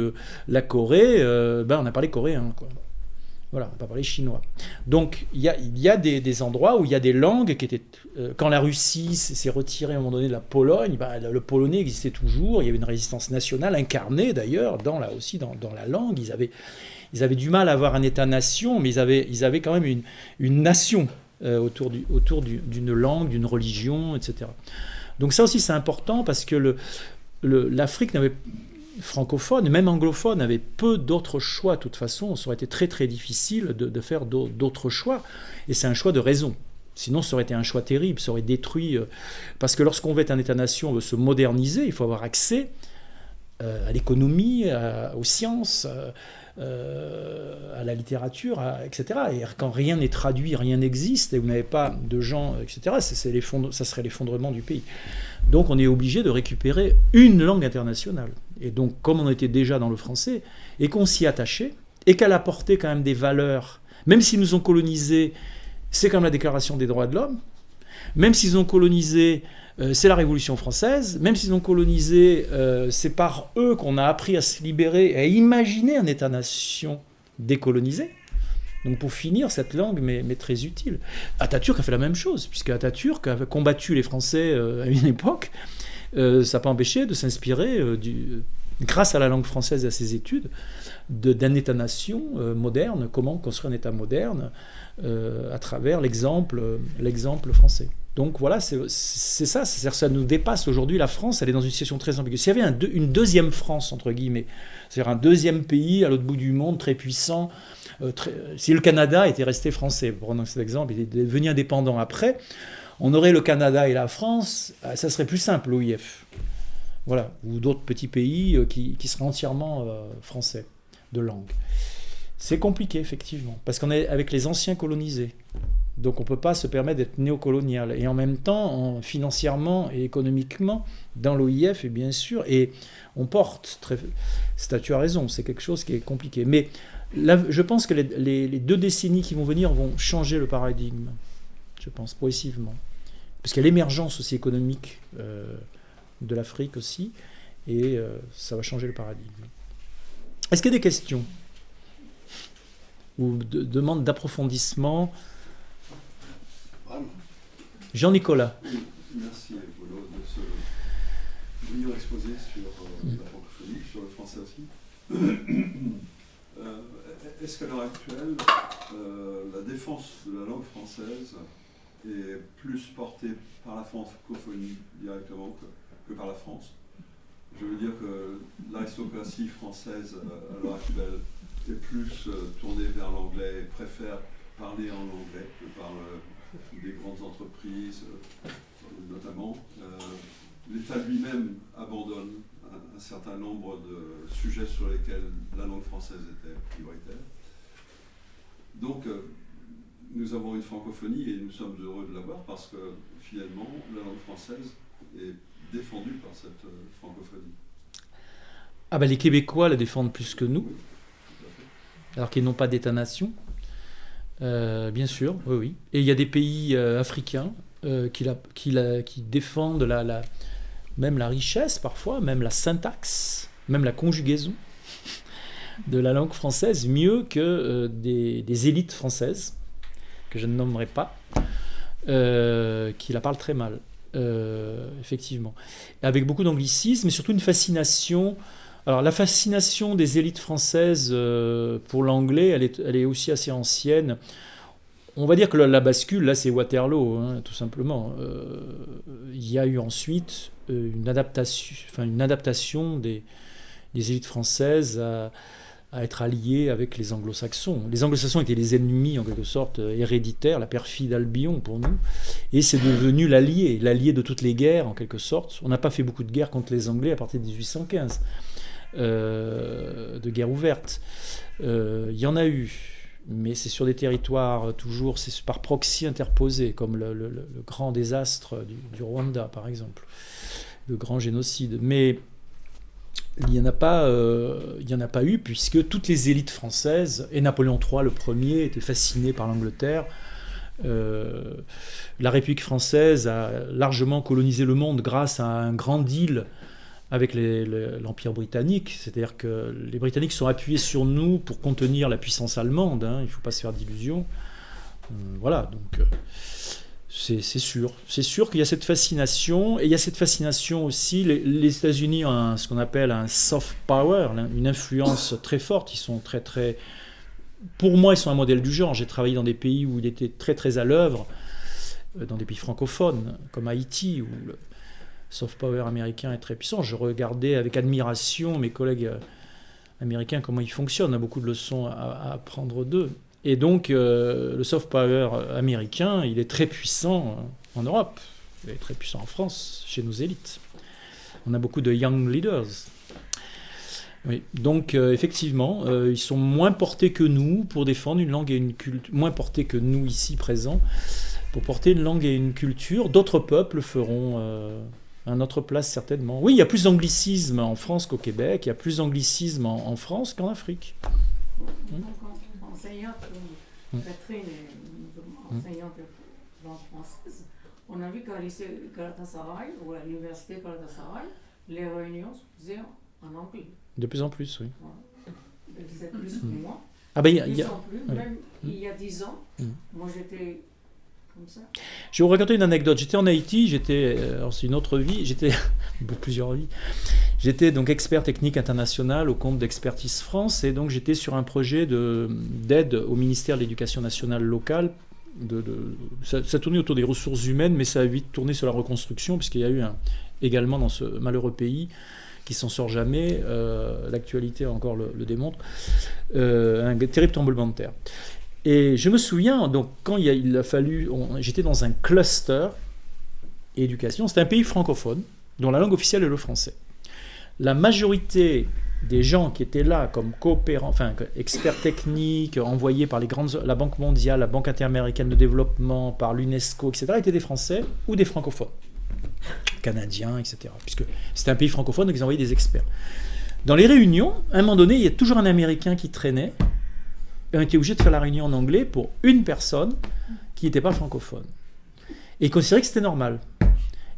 Speaker 2: la Corée, on a parlé coréen, quoi. Voilà, on ne peut pas parler chinois. Donc il y a des endroits où il y a des langues qui étaient... quand la Russie s'est retirée à un moment donné de la Pologne, le polonais existait toujours, il y avait une résistance nationale incarnée d'ailleurs, dans la langue. Ils avaient du mal à avoir un État-nation, mais ils avaient quand même une nation autour d'une langue, d'une religion, etc. Donc ça aussi c'est important parce que l'Afrique francophone, même anglophone, avait peu d'autres choix. De toute façon, ça aurait été très très difficile de faire d'autres choix. Et c'est un choix de raison. Sinon, ça aurait été un choix terrible, ça aurait détruit... parce que lorsqu'on veut être un État-nation, on veut se moderniser, il faut avoir accès à l'économie, aux sciences, à la littérature, etc. Et quand rien n'est traduit, rien n'existe, et vous n'avez pas de gens, etc., ça serait l'effondrement du pays. Donc on est obligé de récupérer une langue internationale. Et donc comme on était déjà dans le français, et qu'on s'y attachait, et qu'elle apportait quand même des valeurs, même s'ils nous ont colonisés, c'est comme la Déclaration des droits de l'homme, même s'ils ont colonisé, c'est la Révolution française, même s'ils ont colonisé, c'est par eux qu'on a appris à se libérer et à imaginer un État-nation décolonisé. Donc pour finir, cette langue m'est très utile. Atatürk a fait la même chose, puisque Atatürk a combattu les Français à une époque. Ça n'a pas empêché de s'inspirer, grâce à la langue française et à ses études, d'un État-nation moderne, comment construire un État moderne à travers l'exemple français. Donc voilà, c'est ça, c'est-à-dire que ça nous dépasse aujourd'hui. La France, elle est dans une situation très ambiguë. S'il y avait une deuxième France, entre guillemets, c'est-à-dire un deuxième pays à l'autre bout du monde, très puissant, si le Canada était resté français, prenons cet exemple, il est devenu indépendant après, on aurait le Canada et la France, ça serait plus simple, l'OIF. Voilà, ou d'autres petits pays qui seraient entièrement français, de langue. C'est compliqué, effectivement, parce qu'on est avec les anciens colonisés. Donc on ne peut pas se permettre d'être néocolonial. Et en même temps, financièrement et économiquement, dans l'OIF, et bien sûr, et on porte, tu as raison, c'est quelque chose qui est compliqué. Mais là, je pense que les 2 décennies qui vont venir vont changer le paradigme, je pense, progressivement. Parce qu'il y a l'émergence aussi économique de l'Afrique aussi, et ça va changer le paradigme. Est-ce qu'il y a des questions ou demandes d'approfondissement? Jean-Nicolas.
Speaker 4: Merci Bruno de ce brillant exposé sur la francophonie, sur le français aussi. Est-ce qu'à l'heure actuelle, la défense de la langue française est plus portée par la francophonie directement que par la France? Je veux dire que l'aristocratie française à l'heure actuelle est plus tournée vers l'anglais et préfère parler en anglais que par des grandes entreprises, notamment. L'État lui-même abandonne un certain nombre de sujets sur lesquels la langue française était prioritaire. Donc, nous avons une francophonie et nous sommes heureux de l'avoir parce que, finalement, la langue française est défendue par cette francophonie.
Speaker 2: Ah ben les Québécois la défendent plus que nous,
Speaker 4: Oui,
Speaker 2: alors qu'ils n'ont pas d'État-nation. Bien sûr, oui. Et il y a des pays africains qui défendent même la richesse parfois, même la syntaxe, même la conjugaison de la langue française mieux que des élites françaises, que je ne nommerai pas, qui la parlent très mal, effectivement. Avec beaucoup d'anglicisme, mais surtout une fascination. Alors la fascination des élites françaises pour l'anglais, elle est aussi assez ancienne. On va dire que la bascule, là, c'est Waterloo, hein, tout simplement. Il y a eu ensuite une adaptation des élites françaises à être alliées avec les anglo-saxons. Les anglo-saxons étaient les ennemis, en quelque sorte, héréditaires, la perfide Albion pour nous. Et c'est devenu l'allié de toutes les guerres, en quelque sorte. On n'a pas fait beaucoup de guerres contre les Anglais à partir de 1815. De guerre ouverte. Il y en a eu, mais c'est sur des territoires toujours, c'est par proxy interposé, comme le grand désastre du Rwanda, par exemple, le grand génocide. Mais il n'y en a pas eu, puisque toutes les élites françaises, et Napoléon III, le premier, était fasciné par l'Angleterre. La République française a largement colonisé le monde grâce à un grand deal avec l'Empire britannique. C'est-à-dire que les Britanniques sont appuyés sur nous pour contenir la puissance allemande. Hein, il ne faut pas se faire d'illusions. Voilà, donc c'est sûr. C'est sûr qu'il y a cette fascination. Et il y a cette fascination aussi. Les États-Unis ont ce qu'on appelle un soft power, une influence très forte. Ils sont très, très... Pour moi, ils sont un modèle du genre. J'ai travaillé dans des pays où il était très, très à l'œuvre, dans des pays francophones, comme Haïti, où le soft power américain est très puissant. Je regardais avec admiration mes collègues américains, comment ils fonctionnent. On a beaucoup de leçons à apprendre d'eux. Et donc, le soft power américain, il est très puissant en Europe. Il est très puissant en France, chez nos élites. On a beaucoup de young leaders. Oui. Donc, effectivement, ils sont moins portés que nous pour défendre une langue et une culture, moins portés que nous ici présents, pour porter une langue et une culture. D'autres peuples le feront à notre place, certainement. Oui, il y a plus d'anglicisme en France qu'au Québec, il y a plus d'anglicisme en France qu'en Afrique.
Speaker 5: Enseignante, Catherine est enseignante de langue française. On a vu qu'à lycée Galatasaray ou à l'université Galatasaray, les réunions se faisaient en anglais.
Speaker 2: De plus en plus, oui.
Speaker 5: Voilà. C'est plus que moi.
Speaker 2: Ah ben,
Speaker 5: Il y a 10 ans, moi j'étais comme ça.
Speaker 2: Je vais vous raconter une anecdote. J'étais en Haïti, c'est une autre vie, j'étais plusieurs vies. J'étais donc expert technique international au compte d'Expertise France, et donc j'étais sur un projet d'aide au ministère de l'Éducation nationale locale. Ça tournait autour des ressources humaines, mais ça a vite tourné sur la reconstruction, puisqu'il y a eu également dans ce malheureux pays, qui s'en sort jamais, l'actualité encore le démontre, un terrible tremblement de terre. Et je me souviens, donc, quand il a fallu... J'étais dans un cluster éducation. C'était un pays francophone, dont la langue officielle est le français. La majorité des gens qui étaient là comme coopérants, enfin experts techniques, envoyés par la Banque mondiale, la Banque interaméricaine de développement, par l'UNESCO, etc., étaient des Français ou des francophones, canadiens, etc. Puisque c'était un pays francophone, donc ils envoyaient des experts. Dans les réunions, à un moment donné, il y a toujours un Américain qui traînait, et on était obligé de faire la réunion en anglais pour une personne qui n'était pas francophone. Et ils considéraient que c'était normal.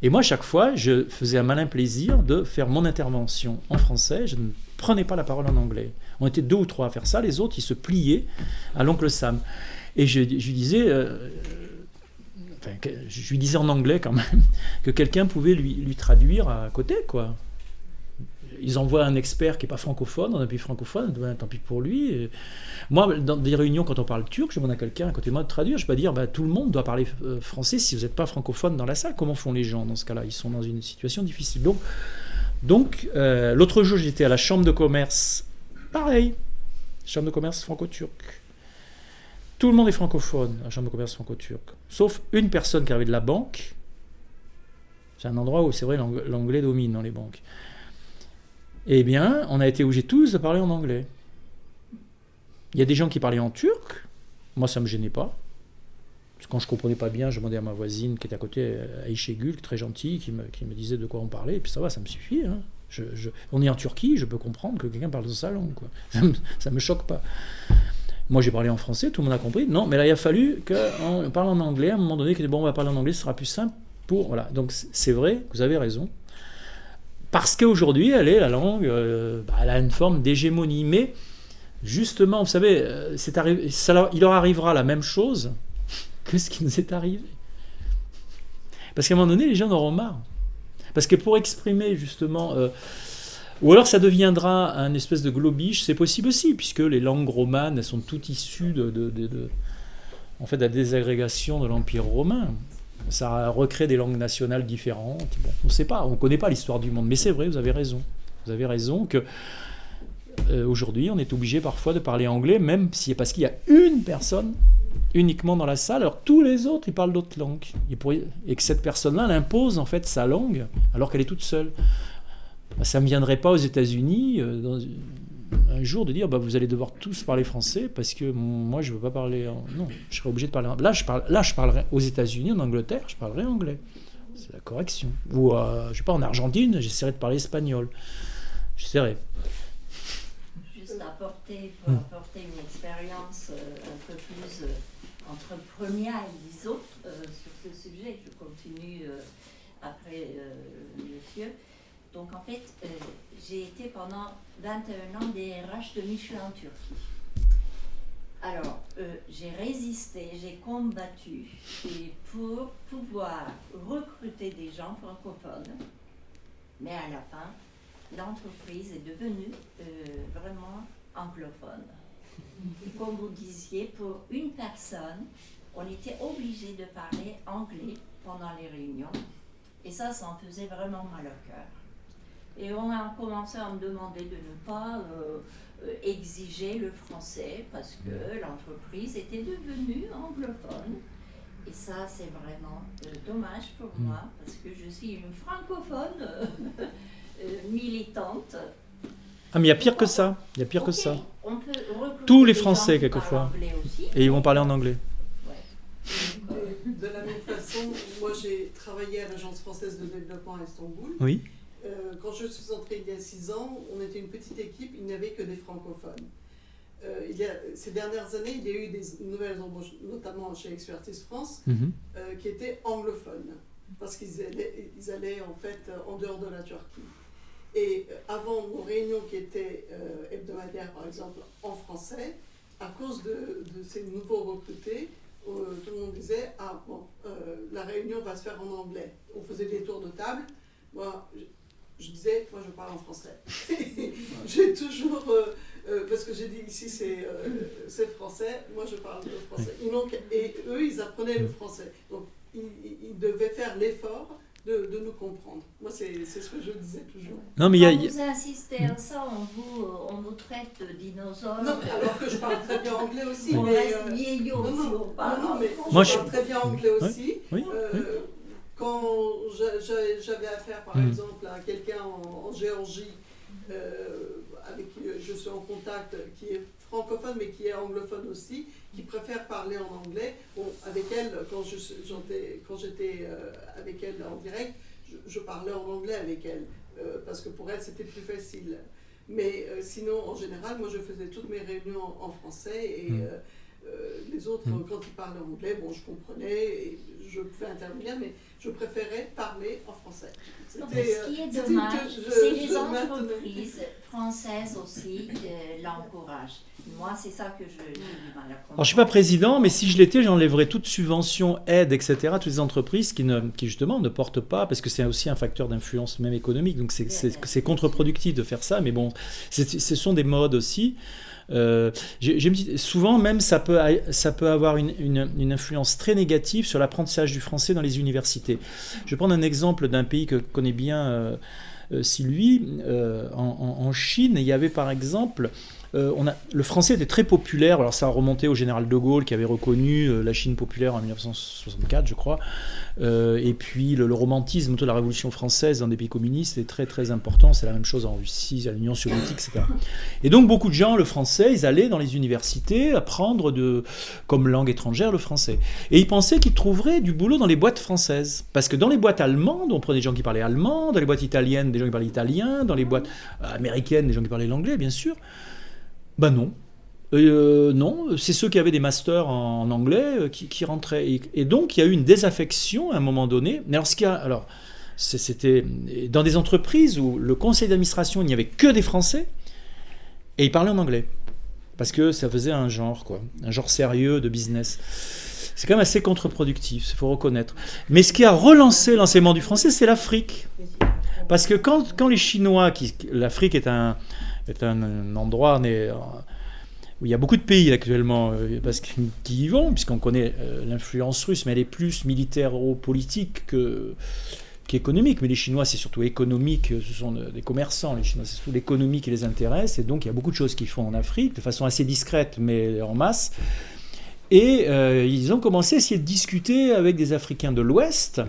Speaker 2: Et moi, à chaque fois, je faisais un malin plaisir de faire mon intervention en français. Je ne prenais pas la parole en anglais. On était 2 ou 3 à faire ça. Les autres, ils se pliaient à l'oncle Sam. Et je lui disais... je lui disais en anglais quand même que quelqu'un pouvait lui traduire à côté, quoi. Ils envoient un expert qui n'est pas francophone, dans un pays francophone, tant pis pour lui. Et moi, dans des réunions, quand on parle turc, je demande à quelqu'un à côté de moi de traduire. Je ne peux pas dire tout le monde doit parler français si vous n'êtes pas francophone dans la salle. Comment font les gens dans ce cas-là? Ils sont dans une situation difficile. Donc l'autre jour, j'étais à la chambre de commerce. Pareil, chambre de commerce franco-turque. Tout le monde est francophone à la chambre de commerce franco-turque. Sauf une personne qui arrivait de la banque. C'est un endroit où, c'est vrai, l'anglais domine dans les banques. Eh bien, on a été obligés tous de parler en anglais. Il y a des gens qui parlaient en turc. Moi, ça ne me gênait pas. Parce que quand je ne comprenais pas bien, je demandais à ma voisine qui était à côté, Aïchegül, très gentille, qui me disait de quoi on parlait. Et puis ça va, ça me suffit. Hein. On est en Turquie, je peux comprendre que quelqu'un parle dans sa langue, quoi. Ça ne me choque pas. Moi, j'ai parlé en français, tout le monde a compris. Non, mais là, il a fallu qu'on parle en anglais. À un moment donné, on va parler en anglais, ce sera plus simple. Voilà. Donc, c'est vrai, vous avez raison. Parce qu'aujourd'hui, la langue, elle a une forme d'hégémonie. Mais justement, vous savez, il leur arrivera la même chose que ce qui nous est arrivé. Parce qu'à un moment donné, les gens en auront marre. Parce que pour exprimer justement... ou alors ça deviendra un espèce de globish, c'est possible aussi, puisque les langues romanes, elles sont toutes issues en fait, de la désagrégation de l'Empire romain. Ça recrée des langues nationales différentes. Bon, on ne sait pas, on ne connaît pas l'histoire du monde, mais c'est vrai, vous avez raison. Vous avez raison que aujourd'hui, on est obligé parfois de parler anglais, même parce qu'il y a une personne uniquement dans la salle, alors tous les autres, ils parlent d'autres langues. Et que cette personne-là, elle impose en fait sa langue, alors qu'elle est toute seule. Ça ne me viendrait pas aux États-Unis un jour de dire vous allez devoir tous parler français parce que moi je ne veux pas parler. Non, je serais obligé de parler. Là, je parlerai aux États-Unis, en Angleterre, je parlerai anglais. C'est la correction. Ou je ne sais pas, en Argentine, j'essaierai de parler espagnol. J'essaierai.
Speaker 6: Juste apporter une expérience un peu plus entre première et les autres sur ce sujet. Je continue après monsieur. Donc en fait, j'ai été pendant 21 ans DRH de Michelin en Turquie. Alors, j'ai résisté, j'ai combattu et pour pouvoir recruter des gens francophones. Mais à la fin, l'entreprise est devenue vraiment anglophone. Et comme vous disiez, pour une personne, on était obligé de parler anglais pendant les réunions. Et ça en faisait vraiment mal au cœur. Et on a commencé à me demander de ne pas exiger le français parce que l'entreprise était devenue anglophone. Et ça, c'est vraiment dommage pour moi parce que je suis une francophone militante.
Speaker 2: Ah, mais il y a pire que ça. Il y a pire que ça.
Speaker 6: On peut recruter
Speaker 2: Tous les
Speaker 6: des
Speaker 2: Français,
Speaker 6: gens qui
Speaker 2: quelquefois.
Speaker 6: parlent anglais aussi.
Speaker 2: Et ils vont parler en anglais.
Speaker 7: De la même façon, moi j'ai travaillé à l'Agence française de développement à Istanbul.
Speaker 2: Oui.
Speaker 7: Quand je suis entrée il y a 6 ans, on était une petite équipe, il n'y avait que des francophones. Ces dernières années, il y a eu des nouvelles embauches, notamment chez Expertise France, qui étaient anglophones, parce qu'ils allaient en fait en dehors de la Turquie. Et avant nos réunions qui étaient hebdomadaires, par exemple, en français, à cause de ces nouveaux recrutés, tout le monde disait « Ah bon, la réunion va se faire en anglais ». On faisait des tours de table. Moi, je disais, moi je parle en français. J'ai toujours, parce que j'ai dit ici c'est français, moi je parle le français. Et eux, ils apprenaient le français. Donc ils devaient faire l'effort de nous comprendre. Moi c'est ce que je disais toujours.
Speaker 2: Non, mais
Speaker 6: Quand vous insistez à ça, on vous traite de dinosaures.
Speaker 7: Non, alors que je parle très bien anglais aussi.
Speaker 6: On
Speaker 7: mais,
Speaker 6: reste vieillot si on parle.
Speaker 7: non, mais
Speaker 2: Moi,
Speaker 7: je parle très bien anglais aussi.
Speaker 2: Oui.
Speaker 7: Quand j'avais affaire, par exemple, à quelqu'un en Géorgie, avec qui je suis en contact, qui est francophone mais qui est anglophone aussi, qui préfère parler en anglais, bon, avec elle, quand j'étais avec elle en direct, je parlais en anglais avec elle, parce que pour elle c'était plus facile. Mais sinon, en général, moi je faisais toutes mes réunions en français et les autres, quand ils parlaient anglais, bon, je comprenais et je pouvais intervenir, mais je préférais parler en français.
Speaker 6: Ce qui est dommage, c'est les entreprises françaises aussi l'encouragent. Moi, c'est ça que j'ai du mal à comprendre.
Speaker 2: Alors, je ne suis pas président, mais si je l'étais, j'enlèverais toute subvention, aide, etc., toutes les entreprises qui justement ne portent pas, parce que c'est aussi un facteur d'influence même économique, donc c'est contre-productif de faire ça, mais bon, ce sont des modes aussi. Souvent même ça peut avoir une influence très négative sur l'apprentissage du français dans les universités. Je vais prendre un exemple d'un pays que connaît bien Sylvie. En Chine, il y avait par exemple le français était très populaire. Alors ça a remonté au général de Gaulle qui avait reconnu la Chine populaire en 1964, je crois. Et puis le romantisme de la Révolution française dans des pays communistes est très très important. C'est la même chose en Russie, à l'Union soviétique, etc. Et donc beaucoup de gens, le français, ils allaient dans les universités apprendre comme langue étrangère le français. Et ils pensaient qu'ils trouveraient du boulot dans les boîtes françaises. Parce que dans les boîtes allemandes, on prenait des gens qui parlaient allemand, dans les boîtes italiennes, des gens qui parlaient italien, dans les boîtes américaines, des gens qui parlaient l'anglais, bien sûr. Ben non. Non, c'est ceux qui avaient des masters en anglais qui rentraient. Et donc, il y a eu une désaffection à un moment donné. Alors, c'était dans des entreprises où le conseil d'administration, il n'y avait que des Français, et ils parlaient en anglais. Parce que ça faisait un genre sérieux de business. C'est quand même assez contre-productif, il faut reconnaître. Mais ce qui a relancé l'enseignement du français, c'est l'Afrique. Parce que quand les Chinois, l'Afrique est un endroit où il y a beaucoup de pays actuellement qui y vont, puisqu'on connaît l'influence russe, mais elle est plus militaro-politique qu'économique. Mais les Chinois, c'est surtout économique, ce sont des commerçants. Les Chinois, c'est surtout l'économie qui les intéresse. Et donc, il y a beaucoup de choses qu'ils font en Afrique, de façon assez discrète, mais en masse. Et ils ont commencé à essayer de discuter avec des Africains de l'Ouest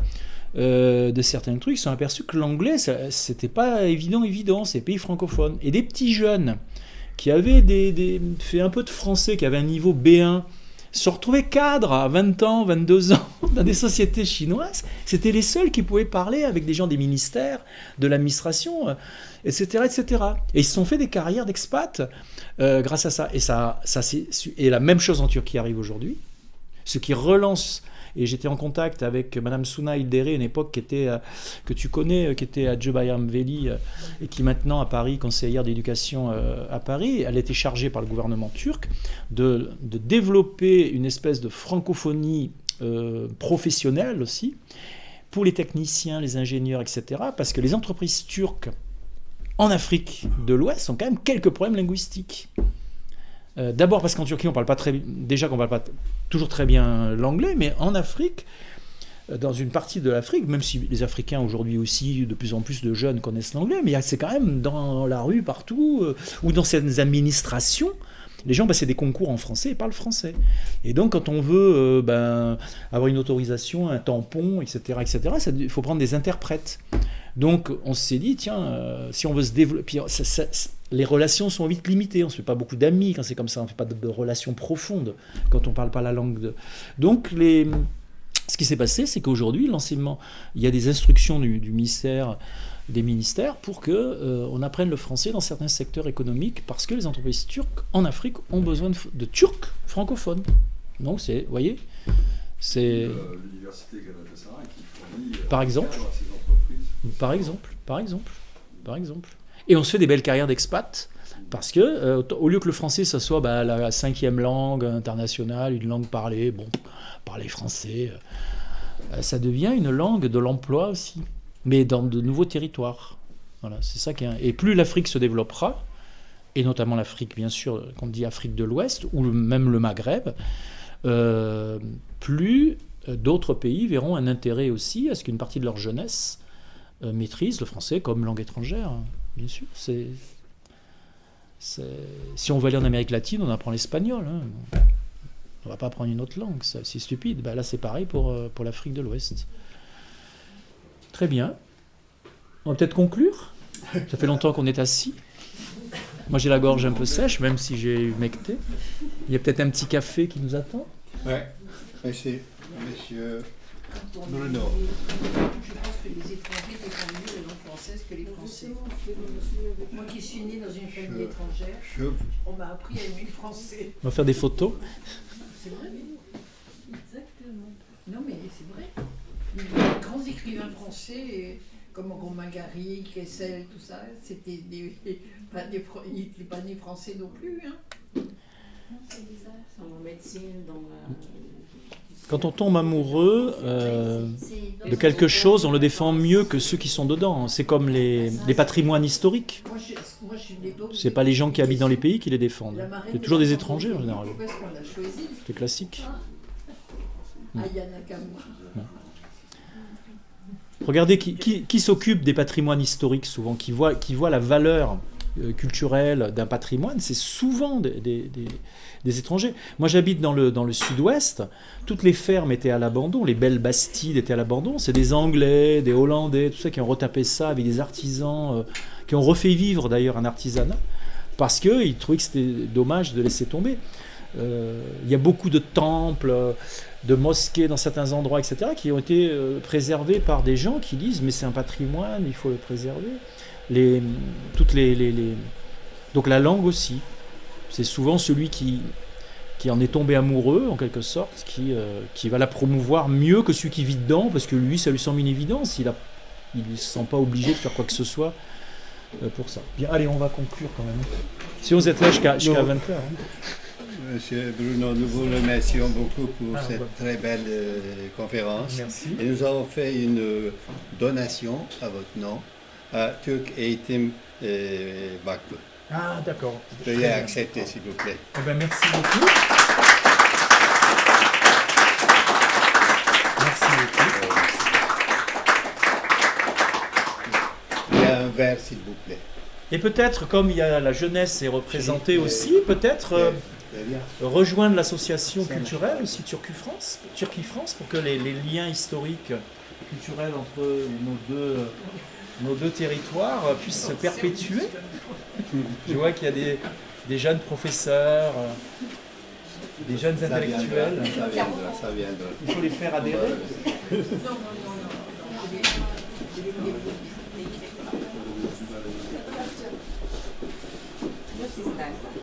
Speaker 2: de certains trucs. Ils se sont aperçus que l'anglais, c'était pas évident, c'est pays francophones. Et des petits jeunes qui avaient fait un peu de français, qui avaient un niveau B1, se retrouvaient cadres à 20 ans, 22 ans, dans des sociétés chinoises. C'était les seuls qui pouvaient parler avec des gens des ministères, de l'administration, etc., etc. Et ils se sont fait des carrières d'expat grâce à ça. Et la même chose en Turquie arrive aujourd'hui. ce qui relance. Et j'étais en contact avec Madame Souna Ildéré, à une époque que tu connais, qui était à Djebayam Veli et qui maintenant à Paris, conseillère d'éducation à Paris. Elle était chargée par le gouvernement turc de développer une espèce de francophonie professionnelle aussi pour les techniciens, les ingénieurs, etc. Parce que les entreprises turques en Afrique de l'Ouest ont quand même quelques problèmes linguistiques. D'abord parce qu'en Turquie, on parle pas déjà qu'on parle pas toujours très bien l'anglais, mais en Afrique, dans une partie de l'Afrique, même si les Africains aujourd'hui aussi, de plus en plus de jeunes connaissent l'anglais, mais c'est quand même dans la rue partout, ou dans certaines administrations, les gens passaient des concours en français et parlent français. Et donc quand on veut avoir une autorisation, un tampon, etc., il faut prendre des interprètes. Donc on s'est dit, tiens, si on veut se développer, les relations sont vite limitées, on ne se fait pas beaucoup d'amis quand c'est comme ça, on ne fait pas de relations profondes quand on ne parle pas la langue. Donc ce qui s'est passé, c'est qu'aujourd'hui, l'enseignement, il y a des instructions du ministère, des ministères pour qu'on apprenne le français dans certains secteurs économiques parce que les entreprises turques en Afrique ont besoin de Turcs francophones. Donc vous voyez, c'est...
Speaker 4: L'université Galatasaray qui fournit
Speaker 2: par exemple,
Speaker 4: à ces entreprises.
Speaker 2: Par exemple. Et on se fait des belles carrières d'expat parce que, au lieu que le français, ça soit la 5e langue internationale, une langue parlée, parler français, ça devient une langue de l'emploi aussi, mais dans de nouveaux territoires. Voilà, c'est ça qui est... Et plus l'Afrique se développera, et notamment l'Afrique, bien sûr, quand on dit Afrique de l'Ouest, ou même le Maghreb, plus d'autres pays verront un intérêt aussi à ce qu'une partie de leur jeunesse maîtrise le français comme langue étrangère. Bien sûr, si on veut aller en Amérique latine, on apprend l'espagnol. Hein. On ne va pas apprendre une autre langue, c'est stupide. Là, c'est pareil pour l'Afrique de l'Ouest. Très bien. On va peut-être conclure. Ça fait longtemps qu'on est assis. Moi, j'ai la gorge un peu sèche, même si j'ai humecté. Il y a peut-être un petit café qui nous attend.
Speaker 1: Oui, merci, monsieur Bruno.
Speaker 8: Je pense que les étrangers défendent mieux la langue française que les Français. Moi qui suis née dans une famille étrangère, on m'a appris à aimer le français.
Speaker 2: On va faire des photos.
Speaker 8: C'est vrai. Exactement. Non mais c'est vrai. Les grands écrivains français, comme Romain Gary, Kessel, tout ça, c'était pas nés français non plus. Hein.
Speaker 5: C'est bizarre, dans la médecine, dans la...
Speaker 2: Quand on tombe amoureux de quelque chose, on le défend mieux que ceux qui sont dedans. C'est comme les patrimoines historiques. C'est pas les gens qui habitent dans les pays qui les défendent. C'est toujours des étrangers en général. C'est classique. Regardez qui s'occupe des patrimoines historiques souvent, qui voit la valeur culturelle d'un patrimoine, c'est souvent des étrangers. Moi j'habite dans le sud-ouest, toutes les fermes étaient à l'abandon, les belles bastides étaient à l'abandon, c'est des Anglais, des Hollandais, tout ça qui ont retapé ça avec des artisans, qui ont refait vivre d'ailleurs un artisanat, parce qu'ils trouvaient que c'était dommage de laisser tomber. Il y a beaucoup de temples, de mosquées dans certains endroits, etc., qui ont été préservés par des gens qui disent mais c'est un patrimoine, il faut le préserver. Donc la langue aussi, c'est souvent celui qui en est tombé amoureux en quelque sorte, qui va la promouvoir mieux que celui qui vit dedans, parce que lui ça lui semble une évidence, il ne se sent pas obligé de faire quoi que ce soit pour ça. Bien, allez, on va conclure quand même. Si vous êtes là jusqu'à 20h. Hein.
Speaker 1: Monsieur Bruno, nous vous remercions beaucoup pour cette très belle conférence.
Speaker 2: Merci.
Speaker 1: Et nous avons fait une donation à votre nom. Turk Eğitim Vakfı.
Speaker 2: Ah, d'accord.
Speaker 1: Veuillez accepter, s'il vous plaît.
Speaker 2: Merci beaucoup. Merci beaucoup.
Speaker 1: Il y a un verre, s'il vous plaît.
Speaker 2: Et peut-être, comme il y a la jeunesse est représentée aussi, peut-être rejoindre l'association culturelle aussi Turquie France, pour que les liens historiques culturels entre nos deux territoires puissent se perpétuer. Je vois qu'il y a des jeunes professeurs, des jeunes intellectuels.
Speaker 1: Ça viendra.
Speaker 2: Il faut les faire adhérer.
Speaker 6: Non.